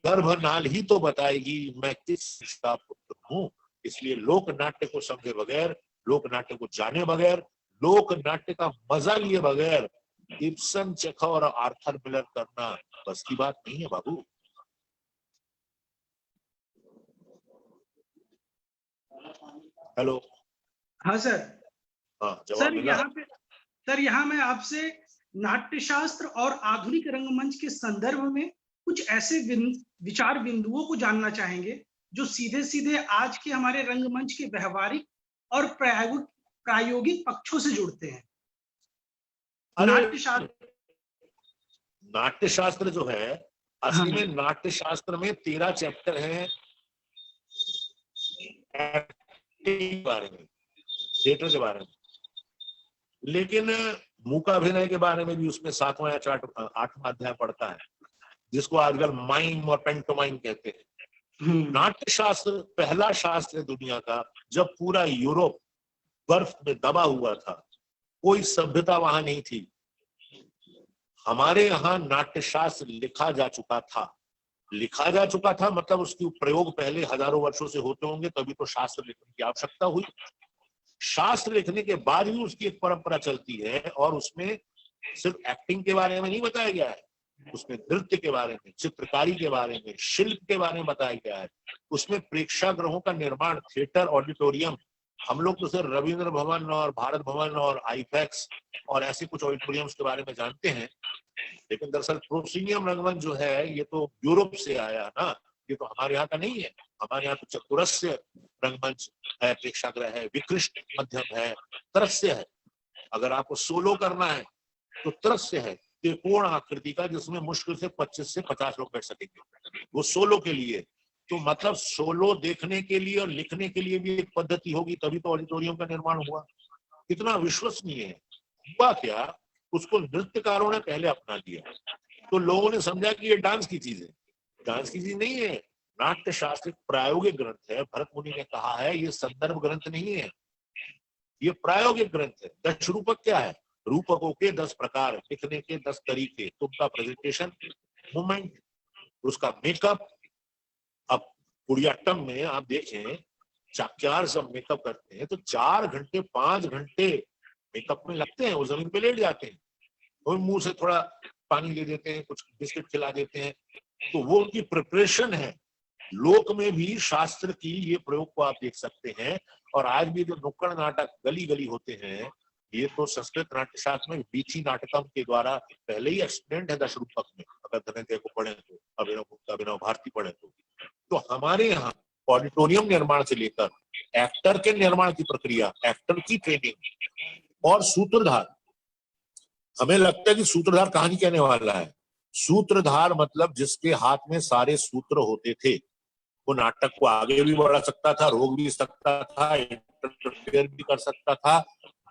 गर्भनाल ही तो बताएगी मैं किस का पुत्र हूं। इसलिए लोक नाट्य को समझे बगैर, लोक नाट्य को जाने बगैर, लोक नाट्य का मजा लिए बगैर इब्सन, चेखव और आर्थर मिलर करना बस की बात नहीं है बाबू। हेलो। हाँ सर। हाँ जवाब सर मिला? यहाँ मैं आपसे नाट्यशास्त्र और आधुनिक रंगमंच के संदर्भ में कुछ ऐसे विचार बिंदुओं को जानना चाहेंगे जो सीधे सीधे आज के हमारे रंगमंच के व्यवहारिक और प्रायोगिक पक्षों से जुड़ते हैं। नाट्यशास्त्र जो है, असली में नाट्यशास्त्र में 13 चैप्टर हैं बारे में, थिएटर के बारे में, लेकिन मूकाभिनय के बारे में भी उसमें 7वां या 8वां अध्याय पढ़ता है, जिसको आजकल माइम और पेंटोमाइम कहते हैं। नाट्यशास्त्र पहला शास्त्र है दुनिया का जब पूरा यूरोप बर्फ में दबा हुआ था, कोई सभ्यता वहां नहीं थी। हमारे यहाँ नाट्यशास्त्र लिखा जा चुका था, मतलब उसकी प्रयोग पहले हजारों वर्षों से होते होंगे, तभी तो शास्त्र लिखने की आवश्यकता हुई। शास्त्र लिखने के बाद भी उसकी एक परंपरा चलती है, और उसमें सिर्फ एक्टिंग के बारे में नहीं बताया गया है, उसमें नृत्य के बारे में, चित्रकारी के बारे में, शिल्प के बारे में बताया गया है। उसमें प्रेक्षागृहों का निर्माण, थिएटर, ऑडिटोरियम, हम लोग तो सिर्फ रविंद्र भवन और भारत भवन और आईपैक्स और ऐसे कुछ ऑडिटोरियम्स के बारे में जानते हैं, लेकिन दरअसल प्रोसिनियम रंगमंच जो है ये तो यूरोप से आया ना, ये तो हमारे यहाँ का नहीं है। हमारे यहाँ तो चतुरस्र रंगमंच है, प्रेक्षागृह है, विकृष्ट मध्यम है, त्रस्य है। अगर आपको सोलो करना है तो त्रस्य है, त्रिकोण आकृति का, जिसमें मुश्किल से 25 से 50 लोग बैठ सकेंगे, वो सोलो के लिए। तो मतलब सोलो देखने के लिए और लिखने के लिए भी एक पद्धति होगी, तभी तो ऑडिटोरियम का निर्माण हुआ। कितना विश्वसनीय है। हुआ क्या, उसको नृत्यकारों ने पहले अपना लिया, तो लोगों ने समझा कि ये डांस की चीज है। डांस की चीज नहीं है, नाट्य शास्त्र प्रायोगिक ग्रंथ है। भरत मुनि ने कहा है ये संदर्भ ग्रंथ नहीं है, ये प्रायोगिक ग्रंथ है। 10 रूपक क्या है? रूपकों के 10 प्रकार, लिखने के 10 तरीके, उनका प्रेजेंटेशन, मूवमेंट, उसका मेकअप। अब कुड़ियाट्टम में आप देखें, चाक्यार जब मेकअप करते हैं तो 4 घंटे 5 घंटे मेकअप में लगते हैं। वो जमीन पे लेट जाते हैं, वो मुंह से थोड़ा पानी ले देते हैं, कुछ बिस्किट खिला देते हैं, तो वो उनकी प्रिपरेशन है। लोक में भी शास्त्र की ये प्रयोग को आप देख सकते हैं। और आज भी जो नुक्कड़ नाटक गली गली होते हैं, ये तो संस्कृत नाट्य शास्त्र में वीथी नाटकम के द्वारा पहले ही एक्सप्लेन्ड है 10 रूपक में। अगर धनंजय को पढ़े तो, अभिनव गुप्ता, अभिनव भारती पढ़े तो हमारे यहाँ ऑडिटोरियम निर्माण से लेकर एक्टर के निर्माण की प्रक्रिया, एक्टर की ट्रेनिंग और सूत्रधार। हमें लगता है कि सूत्रधार कहानी कहने वाला है। सूत्रधार मतलब जिसके हाथ में सारे सूत्र होते थे, वो नाटक को आगे भी बढ़ा सकता था, रोक भी सकता था, इंटरफेयर भी कर सकता था।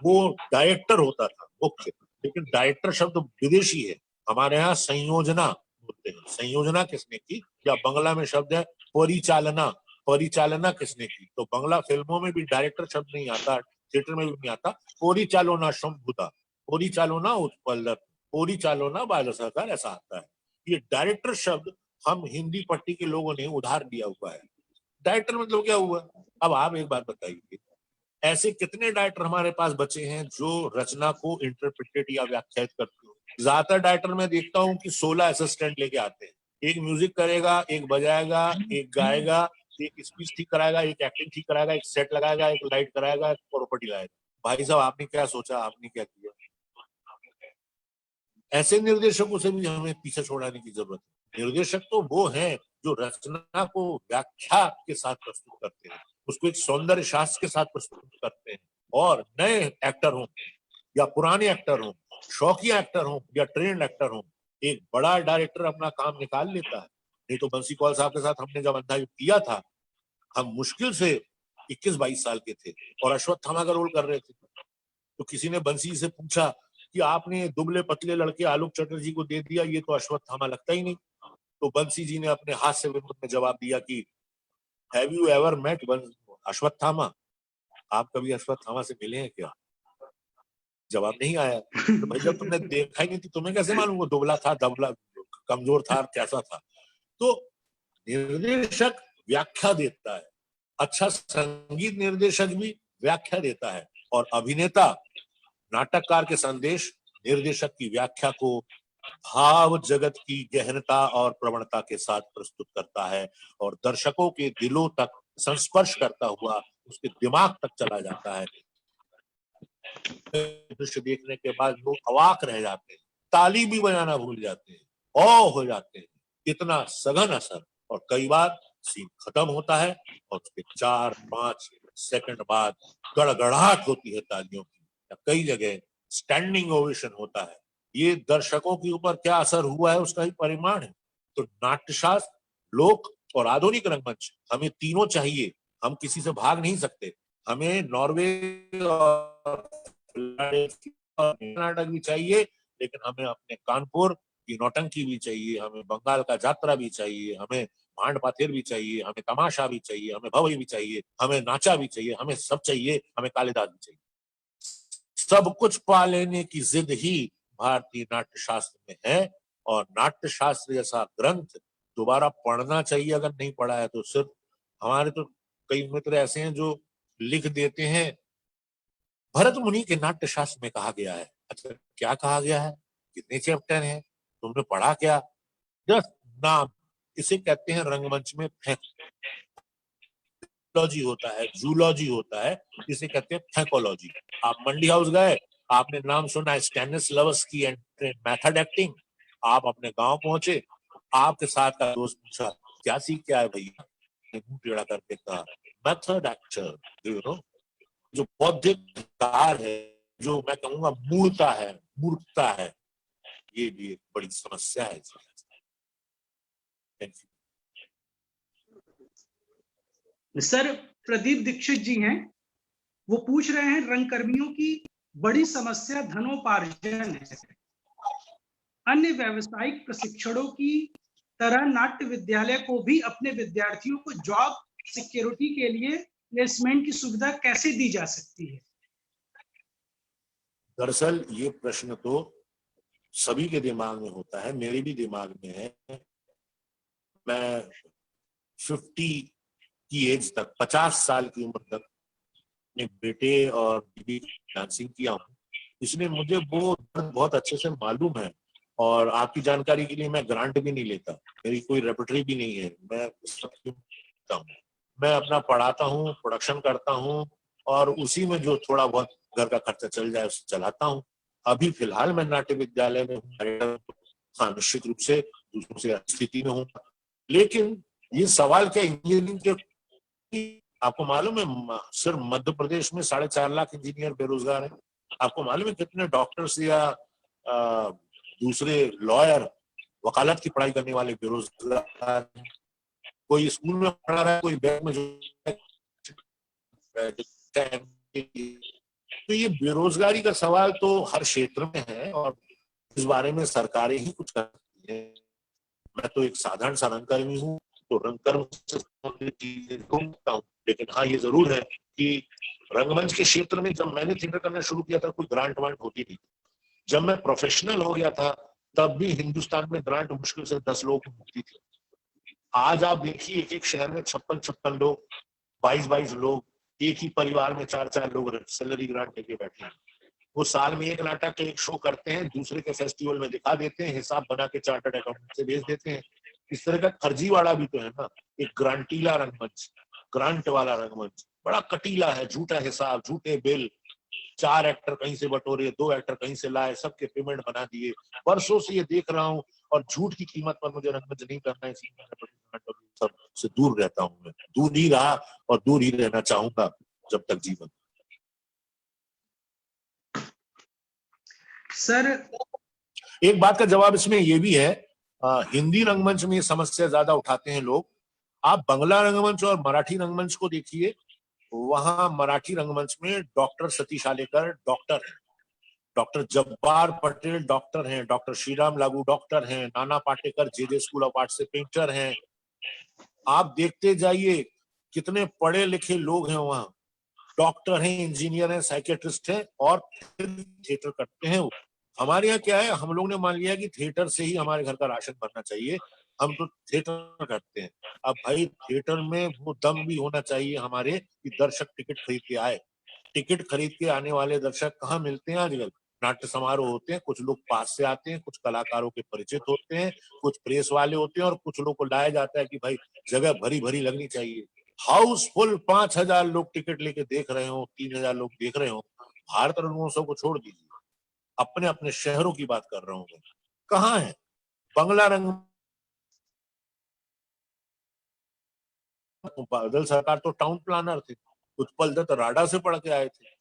वो डायरेक्टर होता था मुख्य। लेकिन डायरेक्टर शब्द विदेशी है, हमारे यहाँ संयोजना बोलते हैं। संयोजना किसने की? या बंगला में शब्द है परिचालना। परिचालना किसने की? तो बंगला फिल्मों में भी डायरेक्टर शब्द नहीं आता, थिएटर में भी नहीं आता। परिचालना शंभुता, परिचालना उत्पल, परिचालना बाल सरकार, ऐसा आता है। ये डायरेक्टर शब्द हम हिंदी पट्टी के लोगों ने उधार लिया हुआ है। डायरेक्टर मतलब क्या हुआ? अब आप एक बात बताइए, ऐसे कितने डायरेक्टर हमारे पास बचे हैं जो रचना को इंटरप्रिटेट या व्याख्यात करते हो? ज्यादातर डायरेक्टर मैं देखता हूँ कि 16 असिस्टेंट लेके आते हैं। एक म्यूजिक करेगा, एक बजाएगा, एक गाएगा, एक स्पीच ठीक कराएगा, एक एक्टिंग ठीक कराएगा, एक सेट लगाएगा, एक लाइट कराएगा, एक प्रॉपर्टी लाएगा। भाई साहब आपने क्या सोचा, आपने क्या किया? ऐसे निर्देशकों से भी हमें पीछे छोड़ाने की जरूरत है। निर्देशक तो वो हैं जो रचना को व्याख्या के साथ प्रस्तुत करते हैं, उसको एक सौंदर्य शास्त्र के साथ प्रस्तुत करते हैं। और नए एक्टर हों या पुराने एक्टर हों, शौकिया एक्टर हों या ट्रेंड एक्टर हों, एक बड़ा डायरेक्टर अपना काम निकाल लेता है। नहीं तो बंसी कौल साहब के साथ हमने जब अंधाधुन किया था, हम मुश्किल से 21-22 साल के थे और अश्वत्थामा का रोल कर रहे थे। तो किसी ने बंसी से पूछा कि आपने दुबले पतले लड़के आलोक चटर्जी को दे दिया, ये तो अश्वत्थामा लगता ही नहीं। तो बंसी जी ने अपने हाथ से विनोद में जवाब दिया कि have you ever met Ashwatthama? आप कभी अश्वत्थामा से मिले हैं क्या? जवाब नहीं आया। तो भाई जब तुमने देखा ही नहीं तो तुम्हें कैसे मालूम वो दुबला था, दबला, कमजोर था, कैसा था? तो निर्देशक व्याख्या देता है, अच्छा संगीत निर्देशक भी व्याख्या देता है, और अभिनेता, नाटककार के संदेश निर्देशक की व्याख्या को भाव जगत की गहनता और प्रवणता के साथ प्रस्तुत करता है और दर्शकों के दिलों तक संस्पर्श करता हुआ उसके दिमाग तक चला जाता है। दृश्य देखने के बाद लोग अवाक रह जाते हैं, ताली भी बजाना भूल जाते हैं, औ हो जाते हैं, इतना सघन असर। और कई बार सीन खत्म होता है और उसके 4-5 सेकंड बाद गड़गड़ाहट होती है तालियों की, या कई जगह स्टैंडिंग ओवेशन होता है। ये दर्शकों के ऊपर क्या असर हुआ है उसका ही परिमाण है। तो नाट्यशास्त्र, लोक और आधुनिक रंगमंच, हमें तीनों चाहिए। हम किसी से भाग नहीं सकते। हमें नॉर्वे और नाटक भी चाहिए, लेकिन हमें अपने कानपुर की नौटंकी भी चाहिए, हमें बंगाल का जात्रा भी चाहिए, हमें भांड पाथेर भी चाहिए, हमें तमाशा भी चाहिए, हमें भवई भी चाहिए, हमें नाचा भी चाहिए, हमें सब चाहिए, हमें कालिदास भी चाहिए। सब कुछ पा लेने की जिद ही भारतीय नाट्य शास्त्र में है। और नाट्य शास्त्र जैसा ग्रंथ दोबारा पढ़ना चाहिए, अगर नहीं पढ़ा है तो। सिर्फ हमारे तो कई मित्र ऐसे हैं जो लिख देते हैं भरत मुनि के नाट्य शास्त्र में कहा गया है। अच्छा, क्या कहा गया है? कितने चैप्टर हैं? तुमने पढ़ा क्या? जस्ट नाम। इसे कहते हैं रंगमंच में फेंक। बायोलॉजी होता है, जूलॉजी होता है, जिसे कहते हैं थैकोलॉजी। आप मंडी हाउस गए, आपने नाम सुना स्टैनिस्लावस्की एंड मेथड एक्टिंग, आप अपने गांव पहुंचे, आपके साथ का दोस्त पूछा क्या सीख के आए भैया, मुंह टेढ़ा करके कहा मेथड एक्टर, यू नो। जो बौद्धिक कार है, जो मैं कहूंगा मूर्खता है, मूर्खता है, ये भी एक बड़ी समस्या है। Thank you. Sir Pradeep Dikshit ji हैं, वो पूछ रहे हैं रंगकर्मियों की बड़ी समस्या धनोपार्जन है। अन्य व्यावसायिक प्रशिक्षणों की तरह नाट्य विद्यालय को भी अपने विद्यार्थियों को जॉब सिक्योरिटी के लिए प्लेसमेंट की सुविधा कैसे दी जा सकती है? दरअसल ये प्रश्न तो सभी के दिमाग में होता है, मेरे भी दिमाग में है। मैं 50 की एज तक, 50 साल की उम्र तक अपने बेटे और बीवी डांसिंग किया हूँ, इसलिए मुझे वो बहुत अच्छे से मालूम है। और आपकी जानकारी के लिए मैं ग्रांट भी नहीं लेता, मेरी कोई रेपर्टरी भी नहीं है, मैं सब करता हूँ। मैं अपना पढ़ाता हूँ, प्रोडक्शन करता हूँ, और उसी में जो थोड़ा बहुत घर का खर्चा चल जाए उसे चलाता हूँ। अभी फिलहाल मैं नाट्य विद्यालय में हूँ, हाँ निश्चित रूप से दूसरों से स्थिति में हूँ। लेकिन ये सवाल क्या इंजीनियरिंग के, आपको मालूम है सिर्फ मध्य प्रदेश में 4.5 लाख इंजीनियर बेरोजगार हैं। आपको मालूम है कितने डॉक्टर्स या दूसरे लॉयर, वकालत की पढ़ाई करने वाले बेरोजगार हैं। कोई स्कूल में पढ़ा रहा है, कोई बैंक में तो ये बेरोजगारी का सवाल तो हर क्षेत्र में है, और इस बारे में सरकारें ही कुछ करती है। मैं तो एक साधारण सा रंगकर्मी हूँ, तो रंगकर्म से संबंधित चीजें ढूंढता हूँ। लेकिन हाँ ये जरूर है कि रंगमंच के क्षेत्र में जब मैंने थिएटर करना शुरू किया था कोई ग्रांट वांट होती थी। जब मैं प्रोफेशनल हो गया था तब भी हिंदुस्तान में ग्रांट मुश्किल से 10 लोगों को मिलती थी। आज आप देखिए एक एक शहर में 56 लोग, 22 लोग, एक ही परिवार में 4 लोग सैलरी ग्रांट लेके बैठे हैं। वो साल में एक नाटक एक शो करते हैं, दूसरे के फेस्टिवल में दिखा देते हैं, हिसाब बना के चार्टर्ड अकाउंटेंट से भेज देते हैं। इस तरह का फर्जीवाड़ा भी तो है ना। एक ग्रांटीला रंगमंच, ग्रांट वाला रंगमंच बड़ा कटीला है, झूठा हिसाब, झूठे बिल, 4 एक्टर कहीं से बटोरे, 2 एक्टर कहीं से लाए, सबके पेमेंट बना दिए। वर्षों से ये देख रहा हूँ, और झूठ की कीमत पर मुझे रंगमंच नहीं करना है, इसलिए मैं सब से दूर रहता हूँ। मैं दूर ही रहा और दूर ही रहना चाहूंगा जब तक जीवन। सर एक बात का जवाब इसमें ये भी है, हिंदी रंगमंच में ये समस्या ज्यादा उठाते हैं लोग। आप बंगला रंगमंच और मराठी रंगमंच को देखिए, वहां मराठी रंगमंच में डॉक्टर सतीश आलेकर डॉक्टर हैं, डॉक्टर जब्बार पटेल डॉक्टर हैं, डॉक्टर श्रीराम लागू डॉक्टर हैं, नाना पाटेकर जे स्कूल ऑफ आर्ट से पेंटर हैं। आप देखते जाइए कितने पढ़े लिखे लोग हैं वहां, डॉक्टर हैं, इंजीनियर हैं, साइकेट्रिस्ट हैं, और फिर थिएटर करते हैं। हमारे यहाँ क्या है, हम लोग ने मान लिया कि थिएटर से ही हमारे घर का राशन बनना चाहिए, हम तो थिएटर करते हैं। अब भाई थिएटर में वो दम भी होना चाहिए हमारे कि दर्शक टिकट खरीद के आए। टिकट खरीद के आने वाले दर्शक कहाँ मिलते हैं आजकल? नाट्य समारोह होते हैं, कुछ लोग पास से आते हैं, कुछ कलाकारों के परिचित होते हैं, कुछ प्रेस वाले होते हैं, और कुछ लोग को लाया जाता है कि भाई जगह भरी भरी लगनी चाहिए। हाउसफुल 5,000 लोग टिकट लेके देख रहे हो, 3,000 लोग देख रहे हो, भारत रंगोत्सव को छोड़ दीजिए, अपने अपने शहरों की बात कर रहा हूँ मैं। कहाँ है बंगला रंग? बादल सरकार तो टाउन प्लानर थे, उत्पल दत्त राडा से पढ़ के आए थे।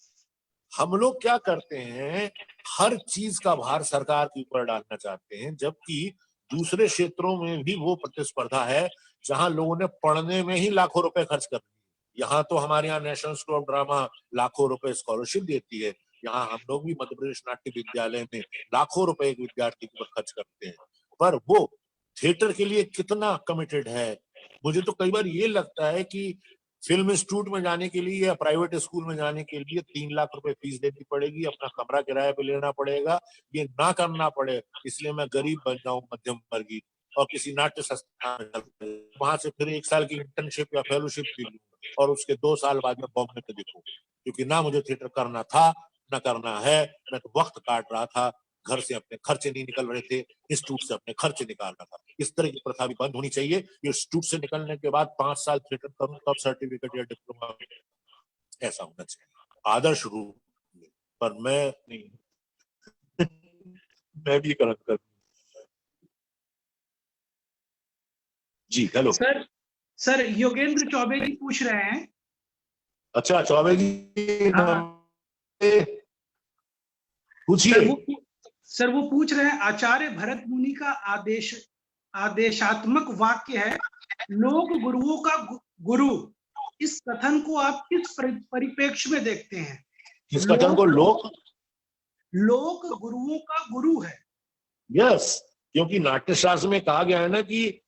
हम लोग क्या करते हैं, हर चीज का भार सरकार के ऊपर डालना चाहते हैं, जबकि दूसरे क्षेत्रों में भी वो प्रतिस्पर्धा है जहां लोगों ने पढ़ने में ही लाखों रुपए खर्च कर दिए। यहाँ तो हमारे यहाँ नेशनल स्कूल ऑफ ड्रामा लाखों रुपए स्कॉलरशिप देती है, यहाँ हम लोग भी मध्य प्रदेश नाट्य विद्यालय में लाखों रुपए एक विद्यार्थी के ऊपर खर्च करते हैं। पर वो थिएटर के लिए कितना कमिटेड है? मुझे तो कई बार ये लगता है कि फिल्म इंस्टीट्यूट में जाने के लिए या प्राइवेट स्कूल में जाने के लिए 3 लाख रुपए फीस देनी पड़ेगी, अपना कमरा किराए पे लेना पड़ेगा। ये ना करना पड़े इसलिए मैं गरीब बन जाऊं, मध्यम वर्गीय, और किसी नाट्य संस्थान में वहां से फिर 1 साल की इंटर्नशिप या फेलोशिप भी लूं, और उसके 2 साल बाद में बॉम्बे में दिखूं। क्योंकि ना मुझे थिएटर करना था, ना करना है, मैं तो वक्त काट रहा था, घर से अपने खर्चे नहीं निकल रहे थे, इंस्टीट्यूट से अपने खर्चे निकालना था। इस तरह की प्रथा भी बंद होनी चाहिए। इंस्टीट्यूट से निकलने के बाद 5 साल थिएटर करूं तब सर्टिफिकेट या डिप्लोमा, ऐसा होना चाहिए आदर्श रूप में। पर मैं नहीं, मैं भी गलत कर। जी हेलो सर योगेंद्र चौबे जी पूछ रहे हैं। अच्छा चौबे जी, हाँ पूछिए। सर वो पूछ रहे हैं, आचार्य भरत मुनि का आदेशात्मक वाक्य है, लोक गुरुओं का गुरु। इस कथन को आप किस परिप्रेक्ष्य में देखते हैं? किस कथन को? लोक गुरुओं का गुरु है। यस, क्योंकि नाट्यशास्त्र में कहा गया है ना कि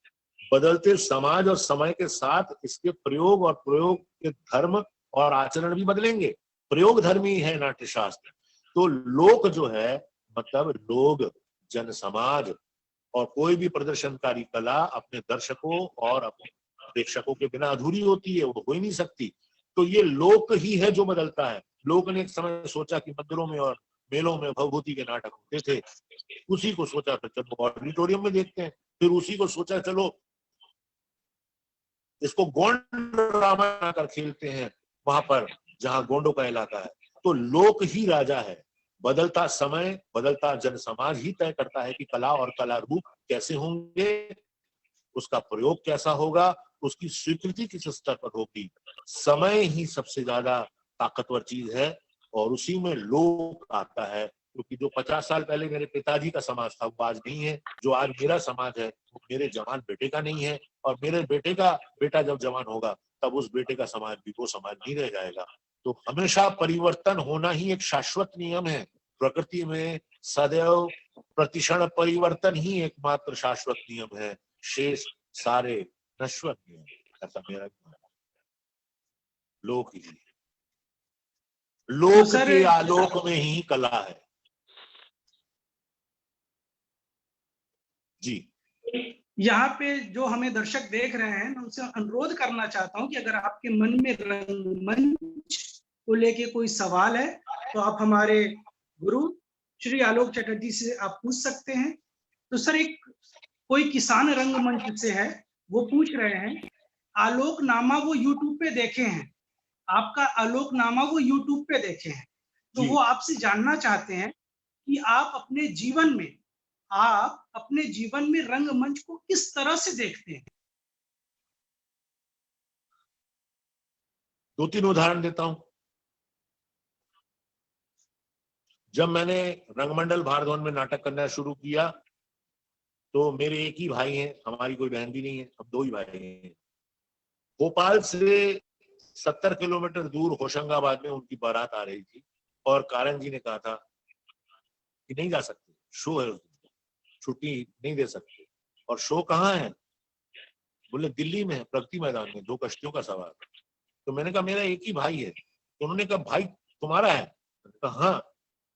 बदलते समाज और समय के साथ इसके प्रयोग और प्रयोग के धर्म और आचरण भी बदलेंगे। प्रयोग धर्मी है नाट्यशास्त्र। तो लोक जो है मतलब लोग, जन समाज, और कोई भी प्रदर्शनकारी कला अपने दर्शकों और अपने प्रेक्षकों के बिना अधूरी होती है, वो हो ही नहीं सकती। तो ये लोक ही है जो बदलता है। लोग ने एक समय सोचा कि मंदिरों में और मेलों में भवभूति के नाटक होते थे, उसी को सोचा फिर चलो ऑडिटोरियम में देखते हैं, फिर उसी को सोचा चलो इसको गोंड ड्रामा कर खेलते हैं वहां पर जहां गोंडों का इलाका है। तो लोक ही राजा है। बदलता समय, बदलता जन समाज ही तय करता है कि कला और कला रूप कैसे होंगे, उसका प्रयोग कैसा होगा, उसकी स्वीकृति किस स्तर पर होगी। समय ही सबसे ज्यादा ताकतवर चीज है और उसी में लोक आता है। क्योंकि जो 50 साल पहले मेरे पिताजी का समाज था वो आज नहीं है, जो आज मेरा समाज है वो मेरे जवान बेटे का नहीं है, और मेरे बेटे का बेटा जब जवान होगा तब उस बेटे का समाज भी वो समाज नहीं रह जाएगा। तो हमेशा परिवर्तन होना ही एक शाश्वत नियम है। प्रकृति में सदैव प्रतिक्षण परिवर्तन ही एकमात्र शाश्वत नियम है, शेष सारे नश्वर नियम। ऐसा मेरा लोक ही, लोक तो के आलोक में ही कला है। जी यहाँ पे जो हमें दर्शक देख रहे हैं, मैं उनसे अनुरोध करना चाहता हूँ कि अगर आपके मन में रंगमंच को लेके कोई सवाल है तो आप हमारे गुरु श्री आलोक चटर्जी से आप पूछ सकते हैं। तो सर एक कोई किसान रंगमंच से है, वो पूछ रहे हैं, आलोकनामा वो यूट्यूब पे देखे हैं, आपका आलोकनामा वो यूट्यूब पे देखे हैं, तो वो आपसे जानना चाहते हैं कि आप अपने जीवन में रंगमंच को किस तरह से देखते हैं? 2-3 उदाहरण देता हूं। जब मैंने रंगमंडल भारद्वाज में नाटक करना शुरू किया तो मेरे एक ही भाई हैं, हमारी कोई बहन भी नहीं है, हम 2 ही भाई हैं। भोपाल से 70 किलोमीटर दूर होशंगाबाद में उनकी बारात आ रही थी और कारण जी ने कहा था कि नहीं जा सकते, शो है, छुट्टी नहीं दे सकते। और शो कहाँ है? बोले दिल्ली में है, प्रगति मैदान में, 2 कश्तियों का सवाल। तो मैंने कहा मेरा एक ही भाई है। तो उन्होंने कहा भाई तुम्हारा है? मैंने कहा हाँ।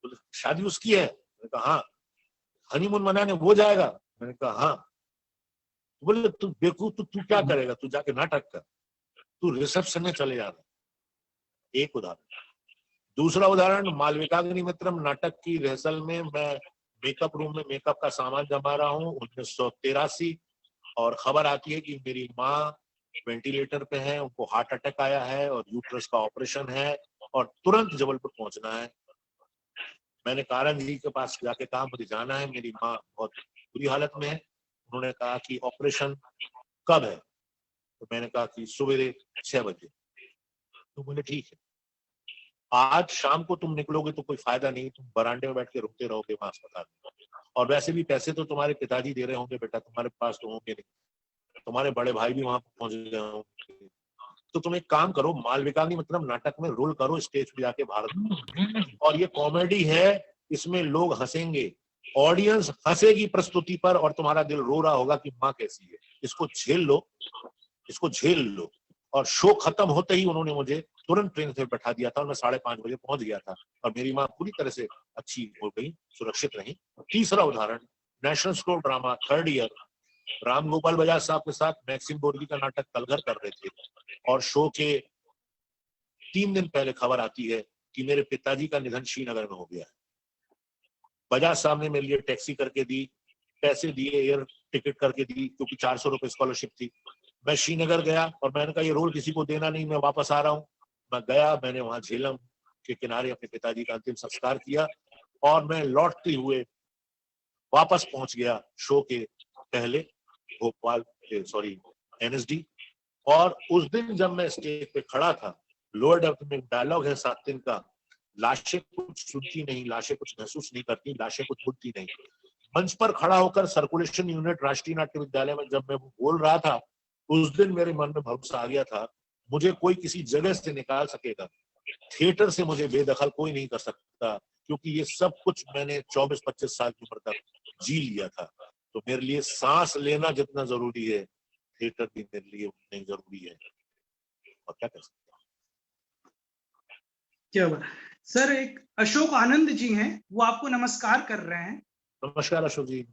तो शादी उसकी है? मैंने कहा हाँ। हनीमून मनाने वो जाएगा? मैंने कहा हाँ। बोले तू बेवकूफ, तू क्या करेगा, तू जाके नाटक कर, तू रिसेप्शन में चले जा रहा। एक उदाहरण। दूसरा उदाहरण, मालविकाग्नि मित्रम नाटक की रिहर्सल में मैं मेकअप रूम में मेकअप का सामान जमा रहा हूँ 1983, और खबर आती है कि मेरी माँ वेंटिलेटर पे है, उनको हार्ट अटैक आया है और यूट्रस का ऑपरेशन है और तुरंत जबलपुर पहुंचना है। मैंने कारण जी के पास जाके कहा मुझे जाना है, मेरी माँ बहुत बुरी हालत में है। उन्होंने कहा कि ऑपरेशन कब है? तो मैंने कहा कि सवेरे 6 बजे। तो बोले ठीक है, आज शाम को तुम निकलोगे तो कोई फायदा नहीं, तुम बरामदे में बैठ के रुकते रहोगे वहां अस्पताल में, और वैसे भी पैसे तो तुम्हारे पिताजी दे रहे होंगे बेटा, तुम्हारे पास तो होंगे नहीं, तुम्हारे बड़े भाई भी वहां पहुंच गए होंगे। तो तुम एक काम करो, मालविकाग्नि मतलब नाटक में रोल करो स्टेज पे जाके भारत, और ये कॉमेडी है, इसमें लोग हंसेंगे, ऑडियंस हंसेगी प्रस्तुति पर, और तुम्हारा दिल रो रहा होगा कि माँ कैसी है, इसको झेल लो, इसको झेल लो। और शो खत्म होते ही उन्होंने मुझे तुरंत ट्रेन से बैठा दिया था और मैं 5:30 बजे पहुंच गया था, और मेरी माँ पूरी तरह से अच्छी हो गई, सुरक्षित रही। तीसरा उदाहरण, national school drama 3rd year, Ram Gopal Bajaj साहब के साथ मैक्सिम बोर्गी का नाटक तलघर कर रहे थे, और शो के 3 दिन पहले खबर आती है कि मेरे पिताजी का निधन श्रीनगर में हो गया है। बजाज साहब ने मेरे लिए टैक्सी करके दी, पैसे दिए, एयर टिकट करके दी, क्योंकि 400 रुपए स्कॉलरशिप थी। मैं श्रीनगर गया और मैंने कहा ये रोल किसी को देना नहीं, मैं वापस आ रहा हूँ। मैं गया, मैंने वहां झेलम के किनारे अपने पिताजी का अंतिम संस्कार किया और मैं लौटते हुए वापस पहुंच गया शो के पहले भोपाल, सॉरी एनएसडी। और उस दिन जब मैं स्टेज पे खड़ा था, लोअर डेप्थ में डायलॉग है 7 दिन का, लाशें कुछ सुनती नहीं, लाशें कुछ महसूस नहीं करती, लाशें कुछ बोलती नहीं। मंच पर खड़ा होकर सर्कुलेशन यूनिट राष्ट्रीय नाट्य विद्यालय में जब मैं बोल रहा था, उस दिन मेरे मन में भरोसा आ गया था, मुझे कोई किसी जगह से निकाल सकेगा, थिएटर से मुझे बेदखल कोई नहीं कर सकता, क्योंकि ये सब कुछ मैंने 24-25 साल की उम्र तक जी लिया था। तो मेरे लिए सांस लेना जितना जरूरी है, थिएटर भी मेरे लिए उतना ही जरूरी है। और क्या कर सकते हैं। क्या बात। सर, एक अशोक आनंद जी हैं, वो आपको नमस्कार कर रहे हैं। नमस्कार अशोक जी।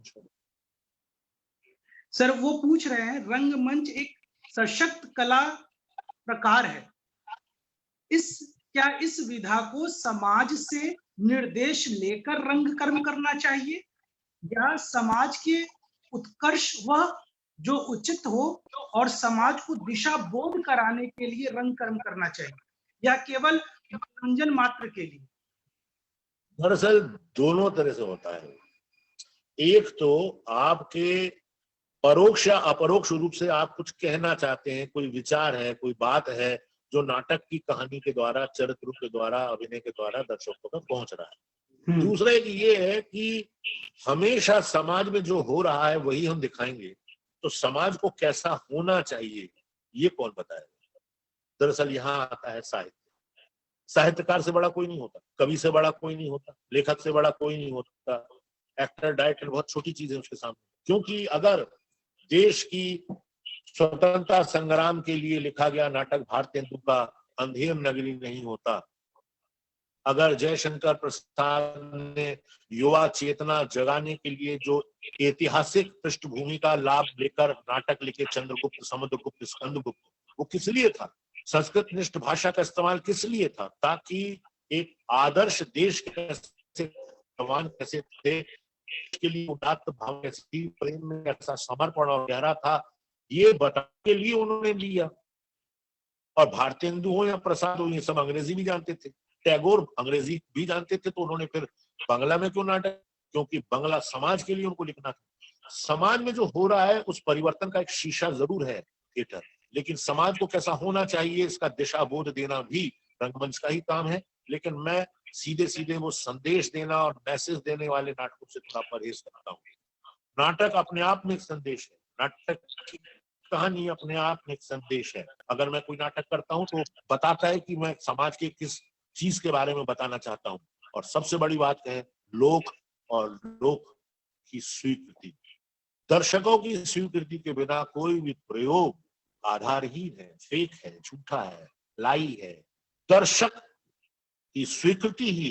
सर, वो पूछ रहे हैं, रंगमंच एक सशक्त कला प्रकार है, क्या इस विधा को समाज से निर्देश लेकर रंग कर्म करना चाहिए, या समाज के उत्कर्ष वह जो उचित हो और समाज को दिशा बोध कराने के लिए रंग कर्म करना चाहिए, या केवल मनोरंजन मात्र के लिए? दरअसल दोनों तरह से होता है। एक तो आपके परोक्ष या अपरोक्ष रूप से आप कुछ कहना चाहते हैं, कोई विचार है, कोई बात है जो नाटक की कहानी के द्वारा, चरित्र के द्वारा, अभिनय के द्वारा दर्शकों तक पहुंच रहा है। दूसरा एक ये है कि हमेशा समाज में जो हो रहा है वही हम दिखाएंगे, तो समाज को कैसा होना चाहिए ये कौन बताएगा। दरअसल यहाँ आता है साहित्य। साहित्यकार से बड़ा कोई नहीं होता, कवि से बड़ा कोई नहीं होता, लेखक से बड़ा कोई नहीं होता, एक्टर डायरेक्टर बहुत छोटी चीज है उसके सामने। क्योंकि अगर देश की स्वतंत्रता संग्राम के लिए लिखा गया नाटक भारतेंदु का अंधेर नगरी नहीं होता, अगर जयशंकर प्रसाद ने युवा चेतना जगाने के लिए जो ऐतिहासिक पृष्ठभूमि का लाभ लेकर नाटक लिखे, चंद्रगुप्त, समुद्रगुप्त, स्कंदगुप्त, वो किस लिए था? संस्कृत निष्ठ भाषा का इस्तेमाल किस लिए था? ताकि एक आदर्श देश कैसे, जवान कैसे थे, के लिए उदात्त भाव कैसी, प्रेम में कैसा समर्पण और गहरा था, ये बताने के लिए उन्होंने लिया। और भारतेंदु हो या प्रसाद हो, ये सब अंग्रेजी भी जानते थे, टैगोर अंग्रेजी भी जानते थे, तो उन्होंने फिर बांग्ला में क्यों नाटक? क्योंकि बांग्ला समाज के लिए उनको लिखना था। समाज में जो हो रहा है उस परिवर्तन का एक शीशा जरूर है थिएटर, लेकिन समाज को कैसा होना चाहिए इसका दिशा बोध देना भी रंगमंच का ही काम है। लेकिन मैं सीधे सीधे वो संदेश देना और मैसेज देने वाले नाटकों से थोड़ा परहेज करता हूँ। नाटक अपने आप में एक संदेश है, नाटक की कहानी अपने आप में एक संदेश है। अगर मैं कोई नाटक करता हूँ तो बताता है कि मैं समाज के किस चीज के बारे में बताना चाहता हूँ। और सबसे बड़ी बात है लोक और लोक की स्वीकृति। दर्शकों की स्वीकृति के बिना कोई भी प्रयोग आधारहीन है, फेक है, झूठा है, लाई है। दर्शक की स्वीकृति ही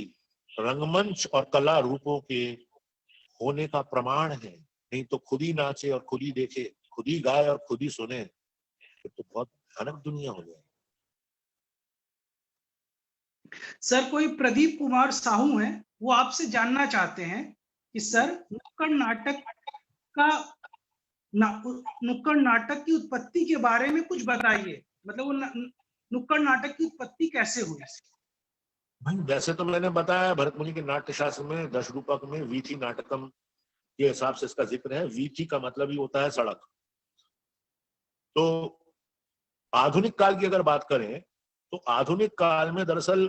रंगमंच और कला रूपों के होने का प्रमाण है। नहीं तो खुद ही नाचे और खुद ही देखे, खुद ही गाए और खुद ही सुने, तो बहुत भयानक दुनिया हो जाएगी। सर, कोई प्रदीप कुमार साहू हैं, वो आपसे जानना चाहते हैं कि सर, नुक्कड़ नाटक का नुक्कड़ नाटक की उत्पत्ति के बारे में कुछ बताइए। मतलब वो नुक्कड़ नाटक की उत्पत्ति कैसे हुई? भाई वैसे तो मैंने बताया भरत मुनि के नाट्य शास्त्र में दश रूपक में वीथी नाटकम के हिसाब से इसका जिक्र है। वीथी का मतलब ही होता है सड़क। तो आधुनिक काल की अगर बात करें तो आधुनिक काल में दरअसल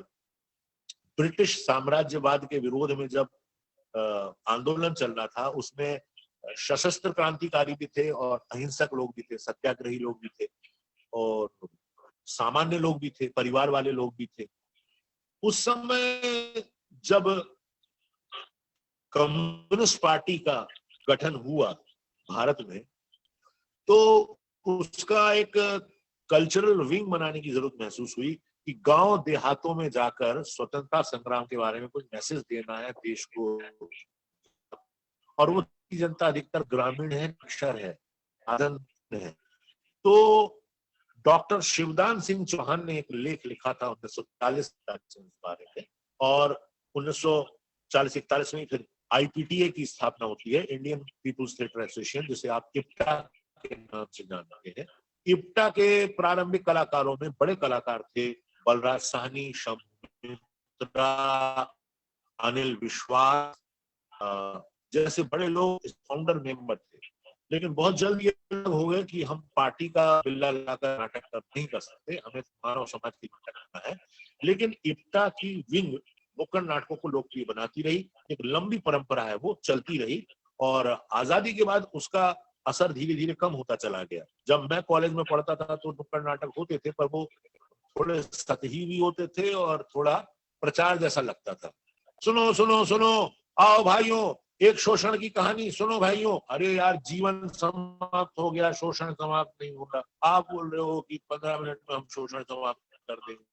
ब्रिटिश साम्राज्यवाद के विरोध में जब आंदोलन चल रहा था, उसमें सशस्त्र क्रांतिकारी भी थे और अहिंसक लोग भी थे, सत्याग्रही लोग भी थे और सामान्य लोग भी थे, परिवार वाले लोग भी थे। उस समय जब कम्युनिस्ट पार्टी का गठन हुआ भारत में, तो उसका एक कल्चरल विंग बनाने की जरूरत महसूस हुई कि गांव देहातों में जाकर स्वतंत्रता संग्राम के बारे में कुछ मैसेज देना है देश को। और वो जनता अधिकतर ग्रामीण है, अक्षर है, आदन है। तो डॉक्टर शिवदान सिंह चौहान ने एक लेख लिखा था 1940 इस बारे में, और 1940-41 में फिर IPTA की स्थापना होती है, इंडियन पीपुल्स थिएटर एसोसिएशन, जिसे आप इप्टा के नाम से जानते हैं। इप्टा के प्रारंभिक कलाकारों में बड़े कलाकार थे बलराज साहनी, शंभू मित्रा, अनिल विश्वास जैसे बड़े लोग फाउंडर मेंबर थे। लेकिन बहुत जल्द ये हो गए कि हम पार्टी का बिल्ला लगाकर नाटक नहीं कर सकते, हमें मानव समाज की नाटक करना है। लेकिन इप्टा की विंग नुक्कड़ नाटकों को लोकप्रिय बनाती रही, एक लंबी परंपरा है, वो चलती रही। और आजादी के बाद उसका असर धीरे धीरे कम होता चला गया। जब मैं कॉलेज में पढ़ता था तो नुक्कड़ नाटक होते थे, पर वो थोड़े सतही भी होते थे और थोड़ा प्रचार जैसा लगता था। सुनो सुनो सुनो, आओ भाइयों, एक शोषण की कहानी सुनो भाइयों। अरे यार, जीवन समाप्त हो गया, शोषण समाप्त नहीं होगा। आप बोल रहे हो कि 15 मिनट में हम शोषण समाप्त कर देंगे।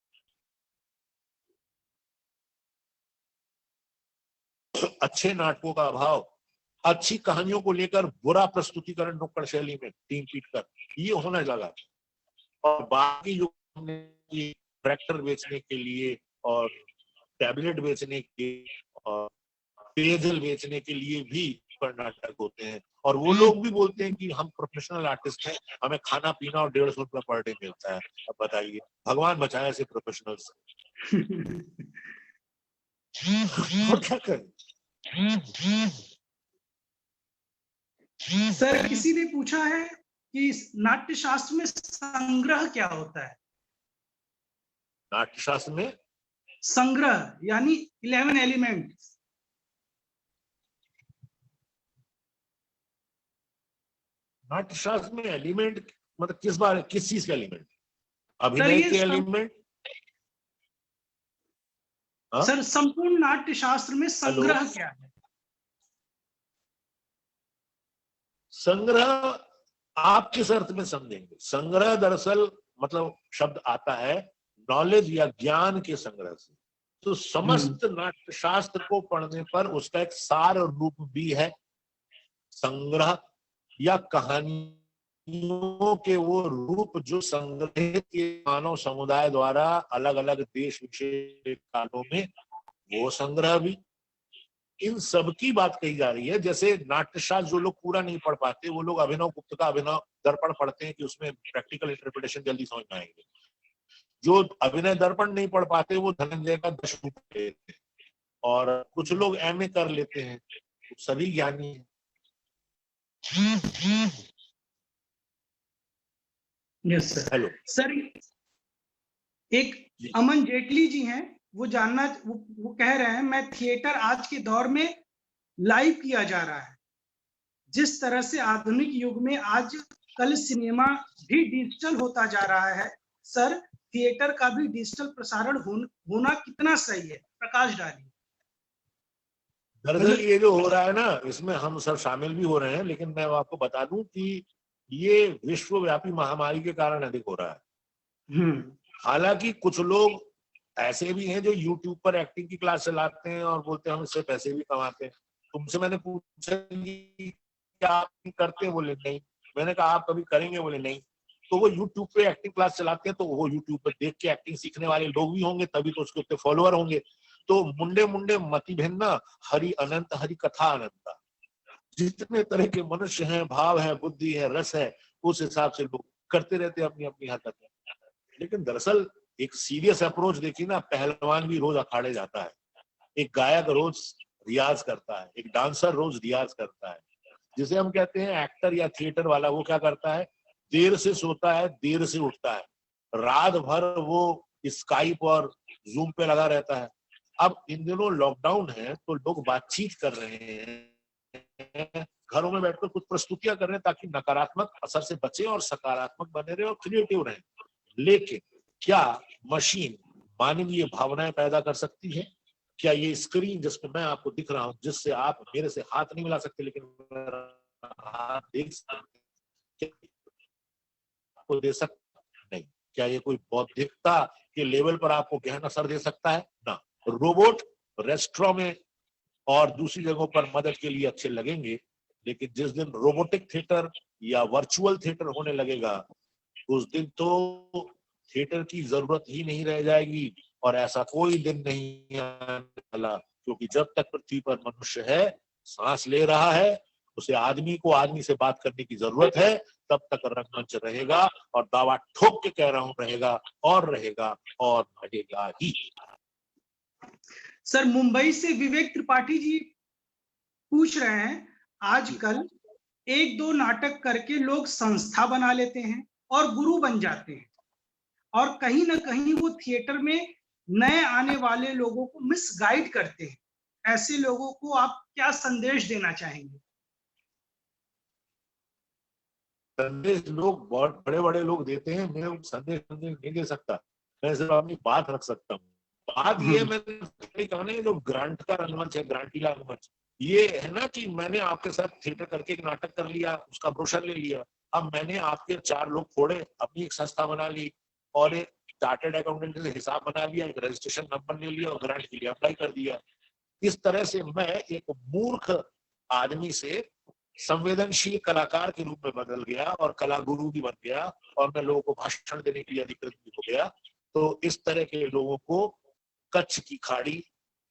अच्छे नाटकों का अभाव, अच्छी कहानियों को लेकर बुरा प्रस्तुतिकरण नुक्कड़ शैली में टीम पीट कर, ये होने लगा। और बाकी जो ट्रैक्टर बेचने के लिए और टैबलेट बेचने के और पेयजल बेचने के लिए भी नाटक होते हैं। और वो लोग भी बोलते हैं कि हम प्रोफेशनल आर्टिस्ट हैं, हमें खाना पीना और 150 रुपया पर डे मिलता है। अब बताइए, भगवान बचाए ऐसे प्रोफेशनल्स। और क्या करें? सर, किसी ने पूछा है कि नाट्य शास्त्र में संग्रह क्या होता है? नाट्य शास्त्र में संग्रह यानी 11 एलिमेंट। नाट्य शास्त्र में एलिमेंट मतलब किस चीज के एलिमेंट? अभिनय के एलिमेंट? सर, संपूर्ण नाट्य शास्त्र में संग्रह क्या है? संग्रह आप किस अर्थ में समझेंगे? संग्रह दरअसल मतलब शब्द आता है नॉलेज या ज्ञान के संग्रह से। तो समस्त नाट्य शास्त्र को पढ़ने पर उसका एक सार रूप भी है संग्रह, या कहानियों के वो रूप जो संग्रहित मानव समुदाय द्वारा अलग अलग देश विशेष कालों में, वो संग्रह भी। इन सब की बात कही जा रही है। जैसे नाट्यशास्त्र जो लोग पूरा नहीं पढ़ पाते, वो लोग अभिनव गुप्त का अभिनव दर्पण पढ़ते हैं कि उसमें प्रैक्टिकल इंटरप्रिटेशन जल्दी समझ में आएंगे। जो अभिनय दर्पण नहीं पढ़ पाते वो धनंजय का 10 रूप लेते हैं। और कुछ लोग MA कर लेते हैं, सभी ज्ञानी हैं। Yes sir. हेलो सर, एक अमन जेटली जी हैं, वो कह रहे हैं, मैं थिएटर आज के दौर में लाइव किया जा रहा है। जिस तरह से आधुनिक युग में आज कल सिनेमा भी डिजिटल होता जा रहा है, सर थिएटर का भी डिजिटल प्रसारण होना कितना सही है? प्रकाश डालिए। दरअसल ये जो हो रहा है ना, इसमें हम सब शामिल भी हो रहे हैं, लेकिन मैं आपको बता दूं कि ये विश्वव्यापी महामारी के कारण अधिक हो रहा है। हालांकि कुछ लोग ऐसे भी हैं जो YouTube पर एक्टिंग की क्लास चलाते हैं और बोलते हैं हम इससे पैसे भी कमाते हैं। तुमसे मैंने पूछा कि क्या आप करते हैं? बोले नहीं। मैंने कहा आप कभी करेंगे? बोले नहीं। तो वो YouTube पे एक्टिंग क्लास चलाते हैं, तो वो YouTube पर देख के एक्टिंग सीखने वाले लोग भी होंगे, तभी तो उसके उत्ते फॉलोअर होंगे। तो मुंडे मुंडे मति भिन्ना, हरि अनंत हरि कथा अनंता। जितने तरह के मनुष्य हैं, भाव है, बुद्धि है, रस है, उस हिसाब से लोग करते रहते हैं अपनी अपनी हरकतें। लेकिन दरअसल एक सीरियस अप्रोच देखिए ना, पहलवान भी रोज अखाड़े जाता है, एक गायक रोज रियाज करता है, एक डांसर रोज रियाज करता है। जिसे हम कहते हैं एक्टर या थिएटर वाला, वो क्या करता है? देर से सोता है, देर से उठता है, रात भर वो स्काइप और जूम पे लगा रहता है। अब इन दिनों लॉकडाउन है तो लोग बातचीत कर रहे हैं, घरों में बैठकर कुछ प्रस्तुतियां कर रहे हैं ताकि नकारात्मक असर से बचे और सकारात्मक बने रहे और क्रिएटिव रहे। लेकिन क्या मशीन मानवीय भावनाएं पैदा कर सकती है? क्या ये स्क्रीन जिसपे मैं आपको दिख रहा हूं, जिससे आप मेरे से हाथ नहीं मिला सकते लेकिन हाथ देख सकते, आपको दे सकता? नहीं। क्या ये कोई बौद्धिकता के लेवल पर आपको गहन असर दे सकता है? ना। रोबोट रेस्टोरेंट में और दूसरी जगहों पर मदद के लिए अच्छे लगेंगे, लेकिन जिस दिन रोबोटिक थिएटर या वर्चुअल थिएटर होने लगेगा, उस दिन तो थिएटर की जरूरत ही नहीं रह जाएगी। और ऐसा कोई दिन नहीं आने वाला, क्योंकि जब तक पृथ्वी पर मनुष्य है सांस ले रहा है, उसे आदमी को आदमी से बात करने की जरूरत है, तब तक रंगमंच रहेगा, और दावा ठोक के कह रहा हूं रहेगा और रहेगा और रहेगा ही। सर, मुंबई से विवेक त्रिपाठी जी पूछ रहे हैं, आजकल एक दो नाटक करके लोग संस्था बना लेते हैं और गुरु बन जाते हैं, और कहीं ना कहीं वो थिएटर में नए आने वाले लोगों को मिसगाइड करते हैं। ऐसे लोगों को आप क्या संदेश देना चाहेंगे? संदेश लोग बहुत बड़े बड़े लोग देते हैं, मैं संदेश नहीं दे सकता, मैं सिर्फ अपनी बात रख सकता हूँ। बात ये मैंने कहा ना, जो ग्रांट का रंगमंच है, ग्रांटीला रंगमंच, ये है ना कि मैंने आपके साथ थिएटर करके एक नाटक कर लिया, उसका ब्रोशर ले लिया, अब मैंने आपके 4 लोग फोड़े, अपनी एक संस्था बना ली और एक चार्टर्ड अकाउंटेंट से हिसाब बना लिया, एक रजिस्ट्रेशन नंबर ले लिया और ग्रांट के लिए अप्लाई कर दिया। इस तरह से मैं एक मूर्ख आदमी से संवेदनशील कलाकार के रूप में बदल गया और कला गुरु भी बन गया, और मैं लोगों को भाषण देने के लिए अधिकृत भी हो गया। तो इस तरह के लोगों को कच्छ की खाड़ी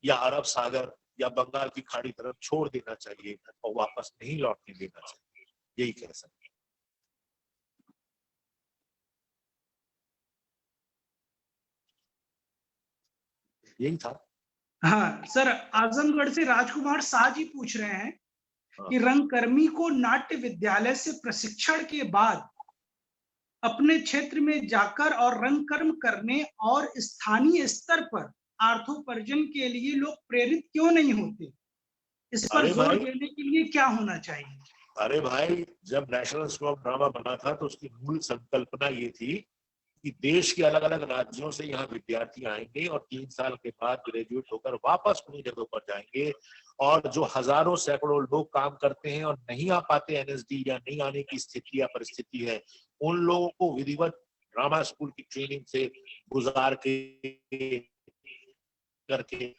या अरब सागर या बंगाल की खाड़ी तरफ छोड़ देना चाहिए और वापस नहीं लौटने देना चाहिए, यही कह सकते हैं। यही था। हाँ सर, आजमगढ़ से राजकुमार शाह जी पूछ रहे हैं कि रंगकर्मी को नाट्य विद्यालय से प्रशिक्षण के बाद अपने क्षेत्र में जाकर और रंगकर्म करने और स्थानीय स्तर पर अर्थोपार्जन के लिए लोग प्रेरित क्यों नहीं होते? इस पर जोर देने के लिए क्या होना चाहिए? अरे भाई, जब नेशनल स्कूल ऑफ ड्रामा बना था तो उसकी मूल संकल्पना ये थी कि देश के अलग अलग राज्यों से यहाँ विद्यार्थी आएंगे और 3 साल के बाद ग्रेजुएट होकर वापस उन्हीं जगहों पर जाएंगे, और जो हजारों सैकड़ों लोग काम करते हैं और नहीं आ पाते एनएसडी या नहीं आने की स्थिति या परिस्थिति है, उन लोगों को विधिवत ड्रामा स्कूल की ट्रेनिंग से गुजार के करके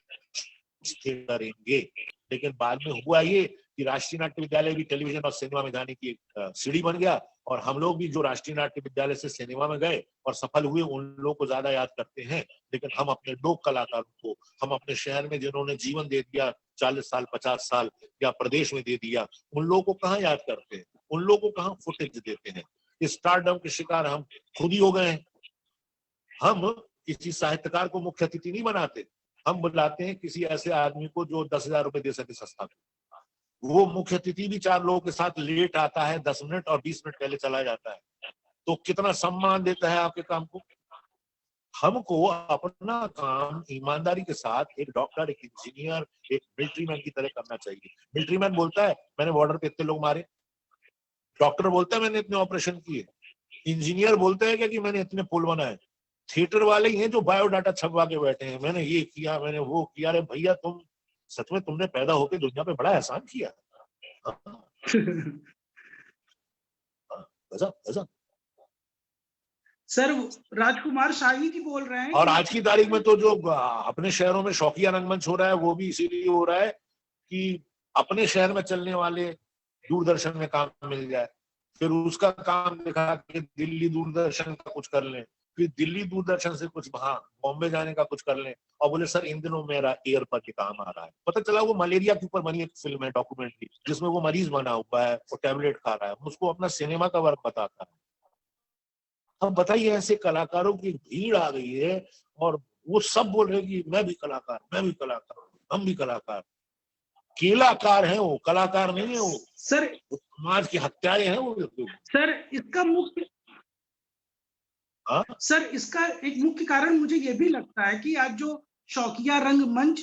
करेंगे। लेकिन बाद में हुआ ये कि राष्ट्रीय नाट्य विद्यालय भी टेलीविजन और सिनेमा में जाने की एक सीढ़ी बन गया, और हम लोग भी जो राष्ट्रीय नाट्य विद्यालय से सिनेमा में गए और सफल हुए, उन लोगों को ज्यादा याद करते हैं। लेकिन हम अपने लोक कलाकारों को, हम अपने शहर में जिन्होंने जीवन दे दिया 40 साल 50 साल या प्रदेश में दे दिया, उन लोगों को कहाँ याद करते हैं, उन लोगों को कहाँ फुटेज देते हैं। इस स्टारडम के शिकार हम खुद ही हो गए हैं। हम किसी साहित्यकार को मुख्य अतिथि नहीं बनाते, हम बुलाते हैं किसी ऐसे आदमी को जो 10,000 रुपए दे सके संस्था को। वो मुख्य अतिथि भी 4 लोगों के साथ लेट आता है, 10 मिनट और 20 मिनट पहले चला जाता है, तो कितना सम्मान देता है आपके काम को। हमको अपना काम ईमानदारी के साथ एक डॉक्टर, एक इंजीनियर, एक मिलिट्री मैन की तरह करना चाहिए। मिलिट्री मैन बोलता है मैंने बॉर्डर पे इतने लोग मारे, डॉक्टर बोलता है मैंने इतने ऑपरेशन किए, इंजीनियर बोलते हैं कि मैंने इतने पुल बनाए, थिएटर वाले ही हैं जो बायोडाटा छपवा के बैठे हैं, मैंने ये किया मैंने वो किया। अरे भैया, तुम सच में तुमने पैदा होकर दुनिया पे बड़ा एहसान किया। गजब। सर, राजकुमार शाही जी बोल रहे हैं और आज की तारीख में तो जो अपने शहरों में शौकिया रंगमंच हो रहा है, वो भी इसीलिए हो रहा है कि अपने शहर में चलने वाले दूरदर्शन में काम मिल जाए, फिर उसका काम देखा कि दिल्ली दूरदर्शन का कुछ कर लें, फिर दिल्ली दूरदर्शन से कुछ वहां बॉम्बे जाने का कुछ कर लें, और बोले सर इन दिनों मेरा एयर पर के काम आ रहा है। पता चला वो मलेरिया के ऊपर बनी एक फिल्म है, डॉक्यूमेंट्री, जिसमें वो मरीज बना हुआ है, वो टैबलेट खा रहा है, उसको अपना सिनेमा का वर्क बताता है। अब बताइए, ऐसे कलाकारों की भीड़ आ गई है और वो सब बोल रहे कि मैं भी कलाकार, मैं भी कलाकार, हम भी कलाकार। केलाकार है वो, कलाकार नहीं है वो। सर, समाज की हत्याएं हैं वो। सर इसका मुख्य सर इसका एक मुख्य कारण मुझे ये भी लगता है कि आज जो शौकिया रंगमंच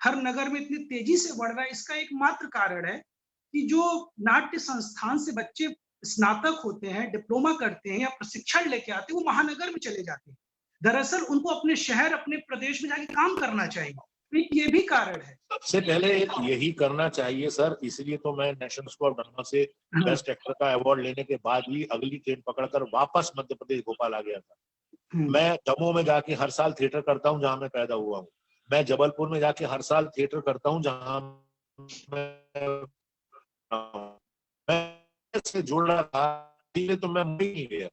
हर नगर में इतनी तेजी से बढ़ रहा है, इसका एकमात्र कारण है कि जो नाट्य संस्थान से बच्चे स्नातक होते हैं, डिप्लोमा करते हैं या प्रशिक्षण लेके आते हैं, वो महानगर में चले जाते हैं। दरअसल उनको अपने शहर, अपने प्रदेश में जाके काम करना चाहिए, ये भी कारण है। सबसे पहले यही करना चाहिए सर, इसलिए तो मैं नेशनल स्कूल ऑफ ड्रामा से बेस्ट एक्टर का अवार्ड लेने के बाद ही अगली ट्रेन पकड़कर वापस मध्य प्रदेश भोपाल आ गया था। मैं दमोह में जाके हर साल थिएटर करता हूँ जहां मैं पैदा हुआ हूँ, मैं जबलपुर में जाके हर साल थिएटर करता हूँ जहां मैं से जुड़ रहा था, इसलिए तो मैं मुंबई नहीं गया,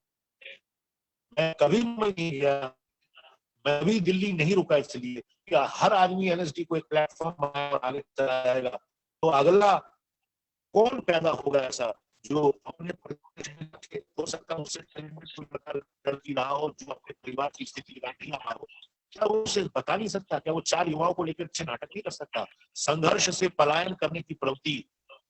मैं कभी मुंबई नहीं गया, मैं भी दिल्ली नहीं रुका, इसलिए हर आदमी एनएसडी को एक प्लेटफॉर्म बनाया और आगे चला जाएगा। तो अगला कौन पैदा होगा ऐसा जो अपने हो सकता है उससे लड़की रहा हो, जो अपने परिवार की स्थिति का नहीं रहा हो, क्या वो उसे बता नहीं सकता? क्या वो 4 युवाओं को लेकर अच्छे नाटक नहीं कर सकता? संघर्ष से पलायन करने की प्रवृत्ति,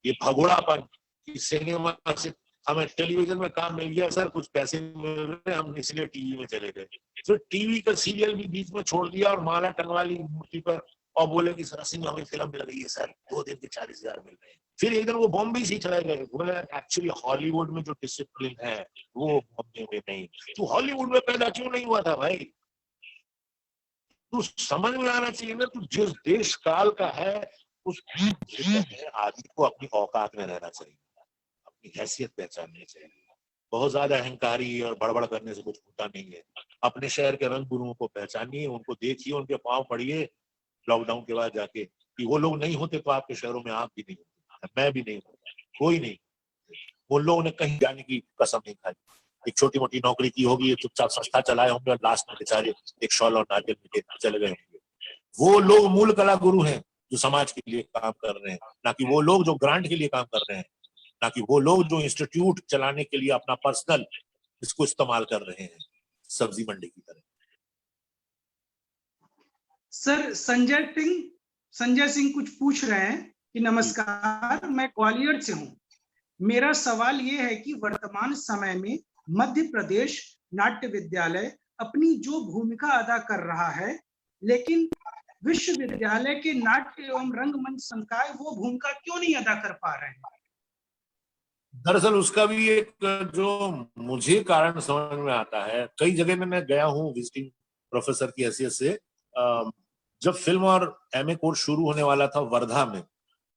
ये भगोड़ापन, सिनेमा से हमें टेलीविजन में काम मिल गया सर, कुछ पैसे मिल रहे, हम इसलिए टीवी में चले गए, फिर टीवी का सीरियल भी बीच में छोड़ दिया और माला टंगवा ली मूर्ति पर और बोले कि सर सिंह हमें फिल्म मिल रही है सर, 2 दिन के 40,000 मिल रहे हैं। फिर एक दिन वो बॉम्बे से चले गए, बोले एक्चुअली हॉलीवुड में जो डिसिप्लिन है वो बॉम्बे में नहीं। तू हॉलीवुड में पैदा क्यों नहीं हुआ था भाई? तू समझ में आना चाहिए ना, तू जिस देश काल का है उस आदमी को अपनी औकात में रहना चाहिए, अपनी हैसियत पहचाननी चाहिए। बहुत ज्यादा अहंकारी और बड़बड़ करने से कुछ होता नहीं है। अपने शहर के रंग गुरुओं को पहचानिए, उनको देखिए, उनके पांव पड़िए लॉकडाउन के बाद जाके, कि वो लोग नहीं होते तो आपके शहरों में आप भी नहीं होते, मैं भी नहीं होता, कोई नहीं। वो लोगों ने कहीं जाने की कसम नहीं खाई, एक छोटी मोटी नौकरी की होगी, चुपचाप संस्था चलाए होंगे और लास्ट में बेचारे एक शॉल और नारियल में चले गए होंगे। वो लोग मूल कला गुरु हैं जो समाज के लिए काम कर रहे हैं, ना कि वो लोग जो ग्रांट के लिए काम कर रहे हैं, ना कि वो लोग जो इंस्टीट्यूट चलाने के लिए अपना पर्सनल इसको इस्तेमाल कर रहे हैं सब्जी मंडी की तरह। सर संजय सिंह कुछ पूछ रहे हैं कि नमस्कार, मैं ग्वालियर से हूँ। मेरा सवाल ये है कि वर्तमान समय में मध्य प्रदेश नाट्य विद्यालय अपनी जो भूमिका अदा कर रहा है, लेकिन विश्वविद्यालय के नाट्य एवं रंगमंच संकाय वो भूमिका क्यों नहीं अदा कर पा रहे हैं? दरअसल उसका भी एक जो मुझे कारण समझ में आता है, कई जगह में मैं गया हूँ विजिटिंग प्रोफेसर की हैसियत से। जब फिल्म और एमए कोर्स शुरू होने वाला था वर्धा में,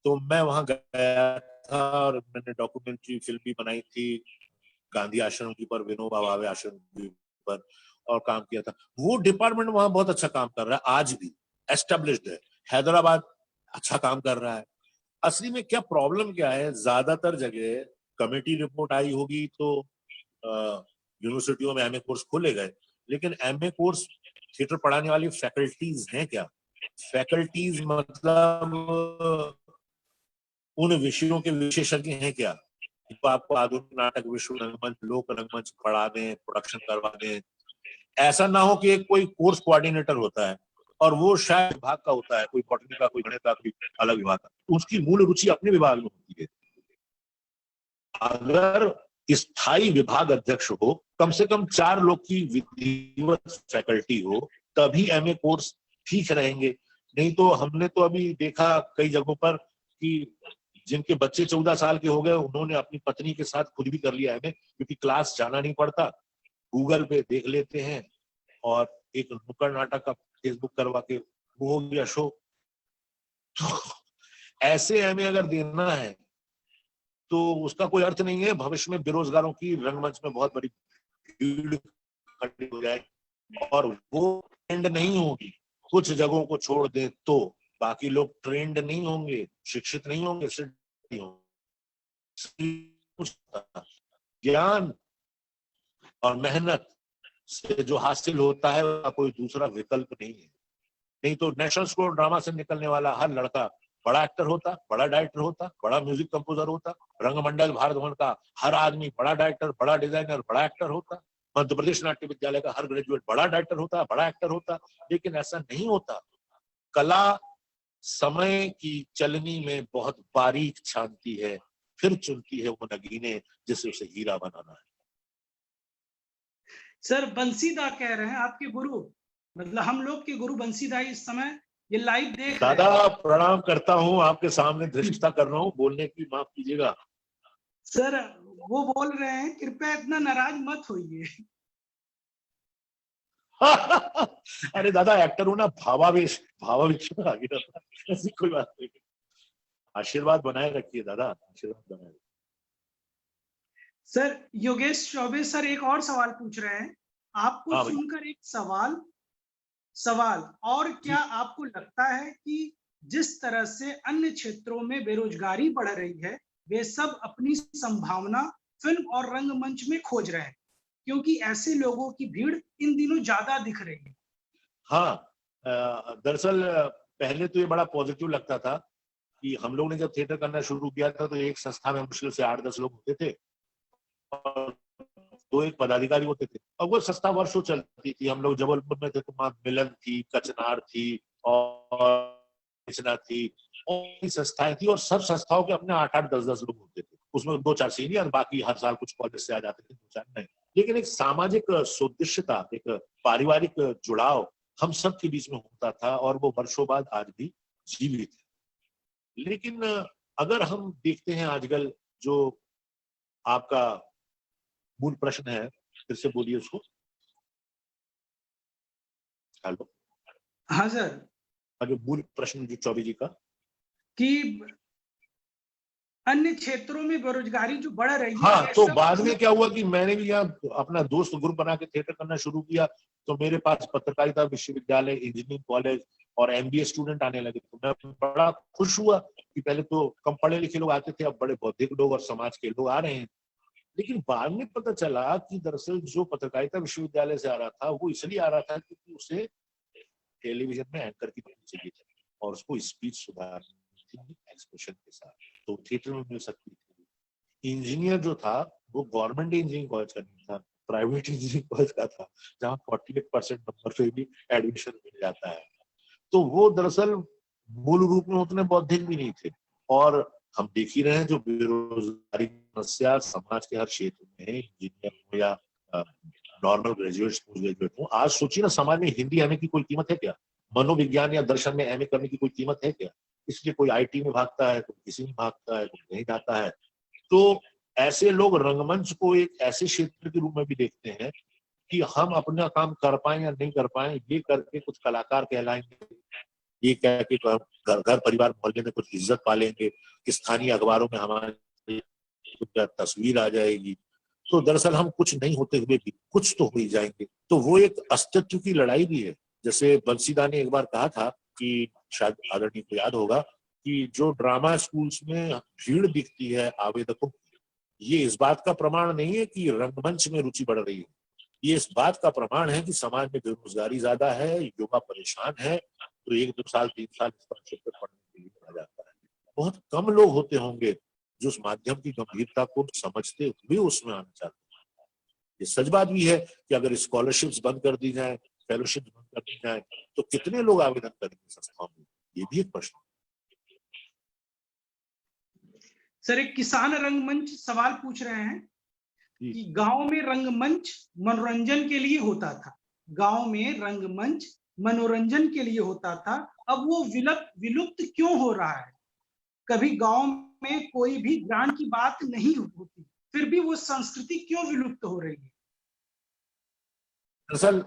तो मैं वहां गया था और मैंने डॉक्यूमेंट्री फिल्म भी बनाई थी गांधी आश्रम के ऊपर, विनोबा भावे आश्रम के ऊपर, और काम किया था। वो डिपार्टमेंट वहां बहुत अच्छा काम कर रहा है, आज भी एस्टेब्लिश्ड है। हैदराबाद अच्छा काम कर रहा है। असली में क्या प्रॉब्लम क्या है, ज्यादातर जगह कमेटी रिपोर्ट आई होगी तो यूनिवर्सिटियों में एमए कोर्स खोले गए, लेकिन एमए कोर्स थिएटर पढ़ाने वाली फैकल्टीज हैं क्या? फैकल्टीज मतलब उन विषयों के विशेषज्ञ हैं क्या? तो आपको आधुनिक नाटक, विश्व रंगमंच, लोक रंगमंच पढ़ा दें, प्रोडक्शन करवा दें। ऐसा ना हो कि एक कोई कोर्स कोऑर्डिनेटर होता है और वो शायद विभाग का होता है, कोई बॉटनी का, कोई गणित का, कोई अलग विभाग का, उसकी मूल रुचि अपने विभाग में होती है। अगर स्थायी विभाग अध्यक्ष हो, कम से कम 4 लोग की विधिवत फैकल्टी हो, तभी एमए कोर्स ठीक रहेंगे। नहीं तो हमने तो अभी देखा कई जगहों पर कि जिनके बच्चे 14 साल के हो गए, उन्होंने अपनी पत्नी के साथ खुद भी कर लिया एमए, क्योंकि क्लास जाना नहीं पड़ता, गूगल पे देख लेते हैं और एक नुक्कड़ नाटक का फेसबुक करवा के वो हो गया शो। तो ऐसे एमए अगर देना है तो उसका कोई अर्थ नहीं है। भविष्य में बेरोजगारों की रंगमंच में बहुत बड़ी भीड़ खड़ी हो जाएगी और वो ट्रेंड नहीं होगी। कुछ जगहों को छोड़ दे तो बाकी लोग ट्रेंड नहीं होंगे, शिक्षित नहीं होंगे, ज्ञान और मेहनत से जो हासिल होता है उसका कोई दूसरा विकल्प नहीं है। नहीं तो नेशनल स्कूल ड्रामा से निकलने वाला हर लड़का बड़ा एक्टर होता, बड़ा डायरेक्टर होता, बड़ा म्यूजिक कंपोजर होता। रंगमंडल भारत भवन का हर आदमी बड़ा डायरेक्टर, बड़ा डिजाइनर, बड़ा एक्टर होता। मध्य प्रदेश नाट्य विद्यालय का हर ग्रेजुएट बड़ा डायरेक्टर होता, बड़ा एक्टर होता। लेकिन ऐसा नहीं होता। कला समय की चलनी में बहुत बारीक छानती है, फिर चुनती है वो नगीने जिसे उसे हीरा बनाना है। सर बंसीदा कह रहे हैं आपके गुरु, मतलब हम लोग के गुरु बंसीदा इस समय ये लाइव देख रहे हैं। दादा प्रणाम करता हूँ, आपके सामने धृष्टता कर रहा हूँ, बोलने की माफ कीजिएगा। सर वो बोल रहे हैं कृपया इतना नाराज मत होइए। अरे दादा एक्टर हूं ना, भावावेश में आ गया था, ऐसी कोई बात नहीं। आशीर्वाद बनाए रखिए दादा, आशीर्वाद बनाए रखिए। सर योगेश चौबे सर एक और सवाल पूछ रहे हैं आपको सुनकर, एक सवाल और क्या आपको लगता है कि जिस तरह से अन्य क्षेत्रों में बेरोजगारी बढ़ रही है, वे सब अपनी संभावना फिल्म और रंगमंच में खोज रहे हैं, क्योंकि ऐसे लोगों की भीड़ इन दिनों ज्यादा दिख रही है? हाँ, दरअसल पहले तो ये बड़ा पॉजिटिव लगता था कि हम लोग ने जब थिएटर करना शुरू किया था तो एक संस्था में मुश्किल से 8-10 लोग होते थे और 2-1 पदाधिकारी होते थे। और वो संस्था वर्षों चलती थी। हम लोग जबलपुर में थे तो वहाँ मिलन थी, कचनार थी और थी और संस्थाएं थी और सब संस्थाओं के अपने 8-8, 10-10 लोग होते थे। उसमें 2-4 सीनियर, बाकी हर साल कुछ कॉलेज से आ जाते थे, 2-4 नहीं। लेकिन एक सामाजिक सौदेश्यता, एक पारिवारिक जुड़ाव हम सब के बीच में होता था और वो वर्षों बाद आज भी जीवित है। लेकिन अगर हम देखते हैं आजकल जो आपका मूल प्रश्न है, फिर से बोलिए उसको। हेलो। हाँ सर। जो मूल प्रश्न जो चौबे जी का, कि अन्य क्षेत्रों में बेरोजगारी जो बढ़ रही है, हाँ, ये तो सब बाद में क्या हुआ कि मैंने भी यहाँ अपना दोस्त ग्रुप बना के थिएटर करना शुरू किया। तो मेरे पास पत्रकारिता विश्वविद्यालय, इंजीनियरिंग कॉलेज और एमबीए स्टूडेंट आने लगे। तो मैं बड़ा खुश हुआ कि पहले तो कम पढ़े लिखे लोग आते थे, अब बड़े बौद्धिक लोग और समाज के लोग आ रहे हैं। लेकिन बाद में पता चला कि दरअसल जो पत्रकारिता विश्वविद्यालय से आ रहा था वो इसलिए आ रहा था क्योंकि उसे टेलीविजन में एंकर की नौकरी चाहिए थी और उसको स्पीच सुधारनी थी एक्सप्रेशन के साथ, तो थिएटर में मिल सकती थी। इंजीनियर जो था वो गवर्नमेंट इंजीनियरिंग कॉलेज का नहीं था, प्राइवेट इंजीनियरिंग कॉलेज का था, जहाँ 48% नंबर पे भी एडमिशन मिल जाता है। तो वो दरअसल मूल रूप में उतने बौद्धिक भी नहीं थे। और हम देख ही रहे हैं जो बेरोजगारी की समस्या समाज के हर क्षेत्र में है, इंजीनियर हो या नॉर्मल ग्रेजुएट, पोस्ट ग्रेजुएट हो। आज सोचिए ना, समाज में हिंदी एमए की कोई कीमत है क्या? मनोविज्ञान या दर्शन में एमए करने की कोई कीमत है क्या? इसलिए कोई आईटी में भागता है, कोई किसी में भागता है, कोई नहीं जाता है। तो ऐसे लोग रंगमंच को एक ऐसे क्षेत्र के रूप में भी देखते हैं कि हम अपना काम कर पाए या नहीं कर पाए, ये करके कुछ कलाकार कहलाएंगे, ये कह के घर घर परिवार मोहल्ले में कुछ इज्जत पालेंगे, कि स्थानीय अखबारों में हमारी तस्वीर आ जाएगी। तो दरअसल हम कुछ नहीं होते हुए भी कुछ तो हो ही जाएंगे। तो वो एक अस्तित्व की लड़ाई भी है। जैसे बंसीदा ने एक बार कहा था कि शायद आदरणीय को याद होगा कि जो ड्रामा स्कूल्स में भीड़ दिखती है आवेदकों की, ये इस बात का प्रमाण नहीं है कि रंगमंच में रुचि बढ़ रही है। ये इस बात का प्रमाण है कि समाज में बेरोजगारी ज्यादा है, युवा परेशान है, तो 1-2 साल 3 साल स्कॉलरशिप पे पढ़ने के लिए आ जाता है। बहुत कम लोग होते होंगे जो उस माध्यम की गंभीरता को समझते हुए उसमें आना चाहते हैं। ये सच बात भी है कि अगर स्कॉलरशिप्स बंद कर दी जाए, फेलोशिप बंद कर दी जाए, तो कितने लोग आवेदन करेंगे संस्थाओं में, ये भी एक प्रश्न। सर, एक किसान रंगमंच सवाल पूछ रहे हैं कि गांव में रंगमंच मनोरंजन के लिए होता था, गांव में रंगमंच मनोरंजन के लिए होता था, अब वो विलुप्त क्यों हो रहा है? कभी गांव में कोई भी ग्रांट की बात नहीं होती, फिर भी वो संस्कृति क्यों विलुप्त हो रही है? दरअसल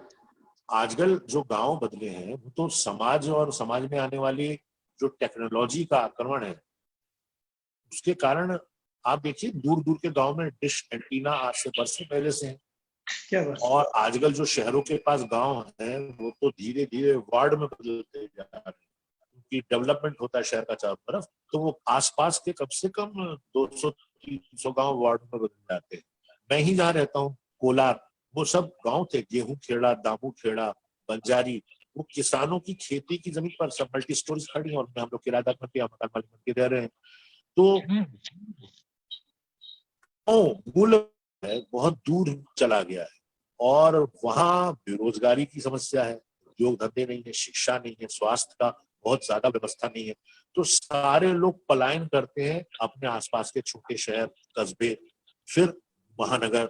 आजकल जो गांव बदले हैं वो तो समाज और समाज में आने वाली जो टेक्नोलॉजी का आक्रमण है उसके कारण। आप देखिए दूर दूर के गांव में डिश एंटीना आज से बरसों पहले से है। क्या बात? और आजकल जो शहरों के पास गांव हैं वो तो धीरे धीरे वार्ड में बदलते जा रहे हैं, क्योंकि डेवलपमेंट होता है शहर का चारों तरफ, तो वो आसपास के कम से कम 200-300 गांव वार्ड में बदल जाते हैं। मैं ही जहाँ रहता हूँ कोलार, वो सब गांव थे, गेहूं खेड़ा, दामू खेड़ा, बंजारी, वो किसानों की खेती की जमीन पर सब मल्टी स्टोरीज खड़ी हैं और हम लोग किराएदार बन के मकान मालिक बन के रह रहे हैं। तो मूल है बहुत दूर चला गया है और वहां बेरोजगारी की समस्या है, उद्योग धंधे नहीं है, शिक्षा नहीं है, स्वास्थ्य का बहुत ज्यादा व्यवस्था नहीं है। तो सारे लोग पलायन करते हैं अपने आसपास के छोटे शहर, कस्बे, फिर महानगर,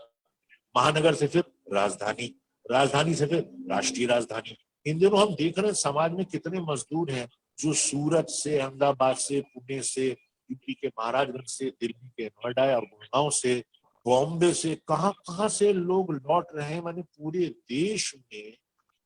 महानगर से फिर राजधानी, राजधानी से फिर राष्ट्रीय राजधानी। इन दिनों हम देख रहे हैं समाज में कितने मजदूर हैं जो सूरत से, अहमदाबाद से, पुणे से, यूपी के महाराजगंज से, दिल्ली के नोएडा और गुड़गांव से, बॉम्बे से, कहां कहां से लोग लौट रहे हैं। माने पूरे देश में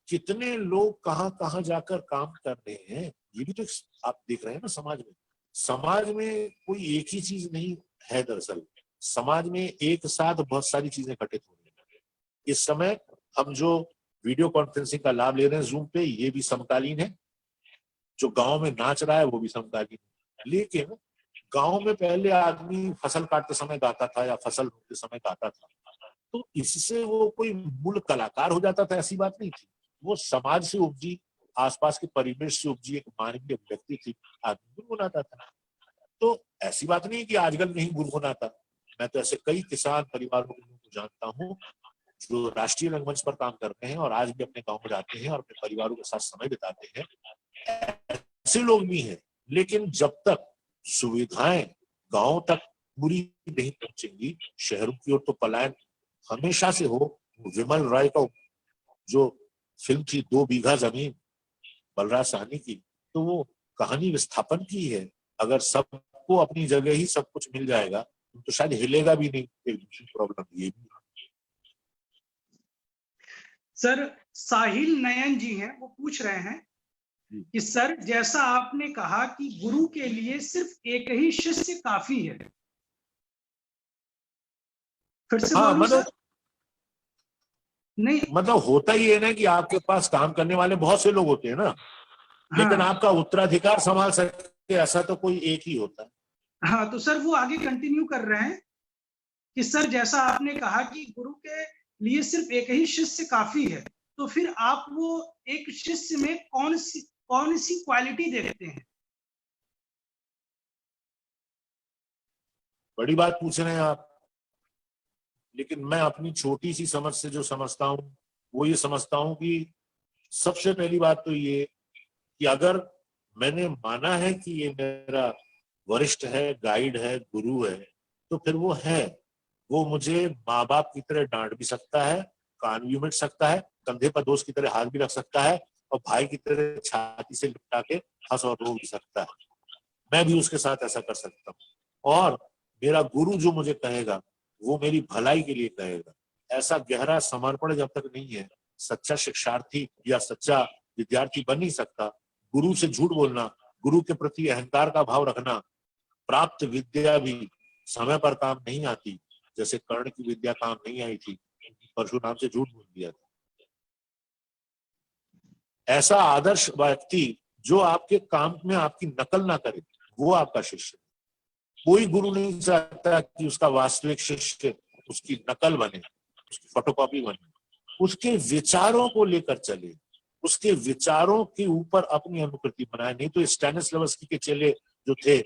कितने लोग कहां कहां जाकर काम कर रहे हैं, ये भी तो आप देख रहे हैं ना। समाज में, समाज में कोई एक ही चीज नहीं है। दरअसल समाज में एक साथ बहुत सारी चीजें घटित हो रही हैं। इस समय हम जो वीडियो कॉन्फ्रेंसिंग का लाभ ले रहे हैं जूम पे, ये भी समकालीन है। जो गांव में नाच रहा है वो भी समकालीन है। लेकिन गांव में पहले आदमी फसल काटते समय गाता था या फसल रोपते समय गाता था, तो इससे वो कोई मूल कलाकार हो जाता था, ऐसी बात नहीं थी। वो समाज से उपजी, आसपास के परिवेश से उपजी एक मानवीय व्यक्ति थी, आदमी गुनगुनाता था। तो ऐसी बात नहीं कि आजकल नहीं गुरु होना था। मैं तो ऐसे कई किसान परिवारों को जानता हूँ जो राष्ट्रीय रंगमंच पर काम करते हैं और आज भी अपने गांव में जाते हैं और अपने परिवारों के साथ समय बिताते हैं। ऐसे लोग भी हैं, लेकिन जब तक सुविधाएं गांव तक पूरी नहीं पहुंचेंगी, शहरों की ओर तो पलायन हमेशा से हो। विमल रॉय का जो फिल्म थी 2 बीघा जमीन बलराज साहनी की, तो वो कहानी विस्थापन की है। अगर सबको अपनी जगह ही सब कुछ मिल जाएगा तो शायद हिलेगा भी नहीं। एक दूसरी प्रॉब्लम ये भी है। सर साहिल नयन जी हैं, वो पूछ रहे हैं कि सर जैसा आपने कहा कि गुरु के लिए सिर्फ एक ही शिष्य काफी है, फिर से हाँ, बोलूं सर? नहीं, मतलब होता ही है ना कि आपके पास काम करने वाले बहुत से लोग होते हैं ना, लेकिन हाँ आपका उत्तराधिकार संभाल सके ऐसा तो कोई एक ही होता है। हाँ, तो सर वो आगे कंटिन्यू कर रहे हैं कि सर जैसा आपने कहा कि गुरु के लिए सिर्फ एक ही शिष्य काफी है, तो फिर आप वो एक शिष्य में कौन सी क्वालिटी देखते हैं? बड़ी बात पूछ रहे हैं आप, लेकिन मैं अपनी छोटी सी समझ से जो समझता हूँ वो ये समझता हूँ कि सबसे पहली बात तो ये कि अगर मैंने माना है कि ये मेरा वरिष्ठ है, गाइड है, गुरु है, तो फिर वो है। वो मुझे माँ बाप की तरह डांट भी सकता है, कान भी मिट सकता है, कंधे पर दोस्त की तरह हाथ भी रख सकता है और भाई की तरह छाती से लिपटा के हंस और रो भी सकता है। मैं भी उसके साथ ऐसा कर सकता हूँ। और मेरा गुरु जो मुझे कहेगा वो मेरी भलाई के लिए कहेगा। ऐसा गहरा समर्पण जब तक नहीं है, सच्चा शिक्षार्थी या सच्चा विद्यार्थी बन नहीं सकता। गुरु से झूठ बोलना, गुरु के प्रति अहंकार का भाव रखना, प्राप्त विद्या भी समय पर काम नहीं आती। जैसे कर्ण की विद्या काम नहीं आई थी, परशुराम से झूठ बोल दिया था। ऐसा आदर्श व्यक्ति जो आपके काम में आपकी नकल ना करे, वो आपका शिष्य। कोई गुरु नहीं चाहता कि उसका वास्तविक शिष्य उसकी नकल बने, उसकी फोटोकॉपी बने। उसके विचारों को लेकर चले, उसके विचारों के ऊपर अपनी अनुकृति बनाए। नहीं तो स्टैनिस्लावस्की के चेले जो थे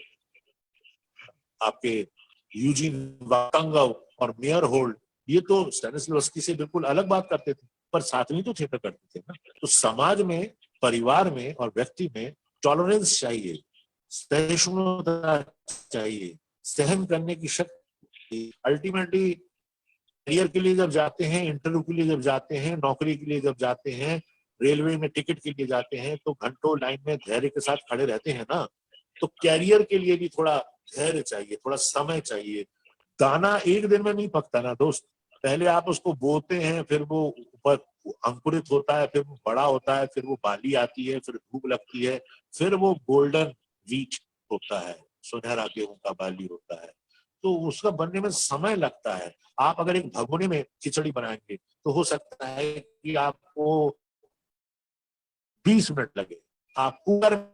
आपके यूजीन वाकंगव और मेयर होल्ड, ये तो स्टैनिस्लावस्की से बिल्कुल अलग बात करते थे, पर साथ में तो थिएटर करते थे ना। तो समाज में, परिवार में और व्यक्ति में टॉलरेंस चाहिए, सहिष्णुता चाहिए, सहन करने की शक्ति। अल्टीमेटली करियर के लिए जब जाते हैं, इंटरव्यू के लिए जब जाते हैं, नौकरी के लिए जब जाते हैं, रेलवे में टिकट के लिए जाते हैं, तो घंटों लाइन में धैर्य के साथ खड़े रहते हैं ना। तो कैरियर के लिए भी थोड़ा धैर्य चाहिए, थोड़ा समय चाहिए। दाना एक दिन में नहीं पकता ना दोस्त। पहले आप उसको बोते हैं, फिर वो ऊपर अंकुरित होता है, फिर वो बड़ा होता है, फिर वो बाली आती है, फिर धूप लगती है, फिर वो गोल्डन व्हीट होता है, सुनहरा गेहूं का बाली होता है। तो उसका बनने में समय लगता है। आप अगर एक भगोने में खिचड़ी बनाएंगे तो हो सकता है कि आपको 20 मिनट लगे, आप कुकर में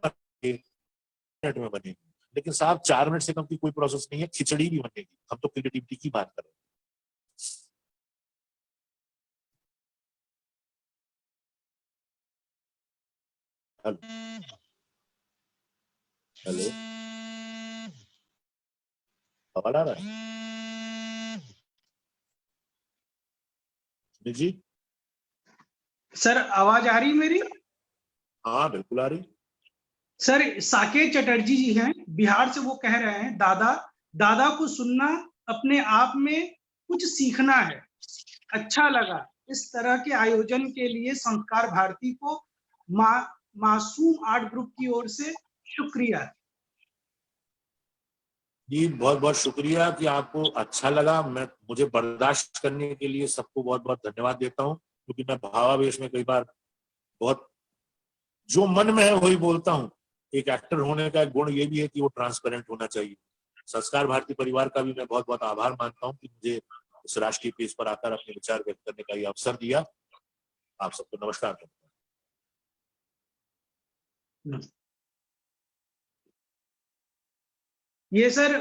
मिनट में बनेगी। लेकिन साहब 4 मिनट से कम की कोई प्रोसेस नहीं है, खिचड़ी भी बनेगी। हम तो क्रिएटिविटी की बात कर रहे हैं। हेलो, आवाज आ रहा है जी? सर आवाज आ रही मेरी? हाँ बिल्कुल आ रही। सर साकेत चटर्जी जी हैं बिहार से, वो कह रहे हैं दादा दादा को सुनना अपने आप में कुछ सीखना है, अच्छा लगा। इस तरह के आयोजन के लिए संस्कार भारती को मासूम आर्ट ग्रुप की ओर से शुक्रिया। जी बहुत बहुत शुक्रिया कि आपको अच्छा लगा। मुझे बर्दाश्त करने के लिए सबको बहुत बहुत धन्यवाद देता हूँ, क्योंकि मैं भावावेश में कई बार बहुत जो मन में है वही बोलता हूँ। एक एक्टर होने का गुण ये भी है कि वो ट्रांसपेरेंट होना चाहिए। संस्कार भारती परिवार का भी मैं बहुत बहुत आभार मानता हूँ कि मुझे इस राष्ट्रीय पेज पर आकर अपने विचार व्यक्त करने का ये अवसर दिया। आप सबको नमस्कार। ये सर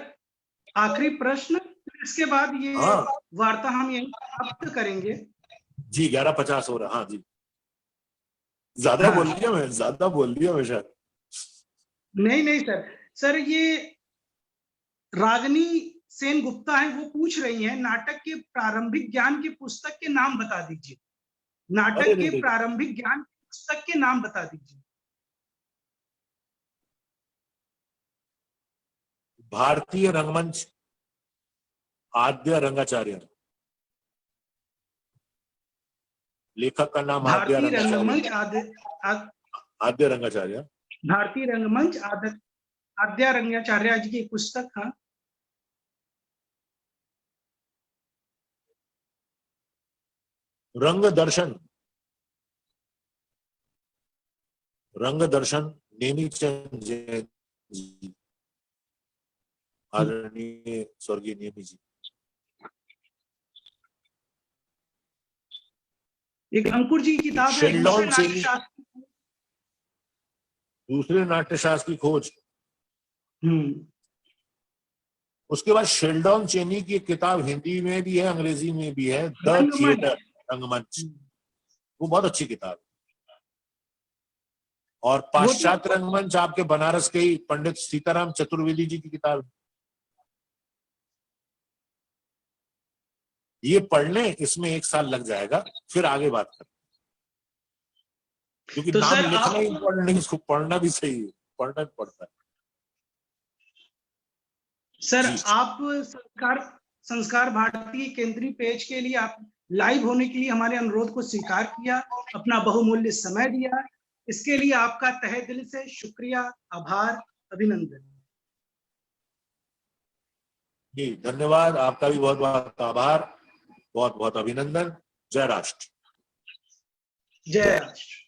आखिरी प्रश्न, इसके बाद ये हाँ वार्ता हम यहीं समाप्त करेंगे। जी, 11:50 हो रहा। हाँ जी, ज्यादा हाँ, बोल दिया मैं शायद। नहीं नहीं सर, सर ये रागिनी सेन गुप्ता है, वो पूछ रही हैं नाटक के प्रारंभिक ज्ञान की पुस्तक के नाम बता दीजिए। नाटक अरे के रे, प्रारंभिक ज्ञान की पुस्तक के नाम बता दीजिए। भारतीय रंगमंच आद्य रंगाचार्य, लेखक का नाम आद्य भारतीय रंगाचार्य, रंगमंच आद्य रंगाचार्य। भारतीय रंगमंच आद्य रंगाचार्य जी की पुस्तक। हाँ, रंग दर्शन, रंग दर्शन नेमीचंद जैन जी, आदरणीय स्वर्गीय नेमी जी। एक अंकुर जी की किताब है शेल्डॉन चेनी, दूसरे नाट्यशास्त्र की खोज। उसके बाद शेल्डॉन चेनी की एक किताब हिंदी में भी है, अंग्रेजी में भी है, द थिएटर, रंगमंच। वो बहुत अच्छी किताब है। और पाश्चात्य रंगमंच आपके बनारस के ही पंडित सीताराम चतुर्वेदी जी की किताब है। ये पढ़ने, इसमें 1 साल लग जाएगा, फिर आगे बात करें, क्योंकि तो नाम सर लिखना ही इम्पोर्टेंट नहीं, इसको पढ़ना भी सही है, पढ़ना भी पड़ता है। सर जी। आप संस्कार भारती केंद्रीय पेज के लिए आप लाइव होने के लिए हमारे अनुरोध को स्वीकार किया, अपना बहुमूल्य समय दिया, इसके लिए आपका तहे दिल से शुक्रिया, आभार, अभिनंदन। जी धन्यवाद, आपका भी बहुत बहुत आभार, बहुत बहुत अभिनंदन। जय राष्ट्र। जय राष्ट्र।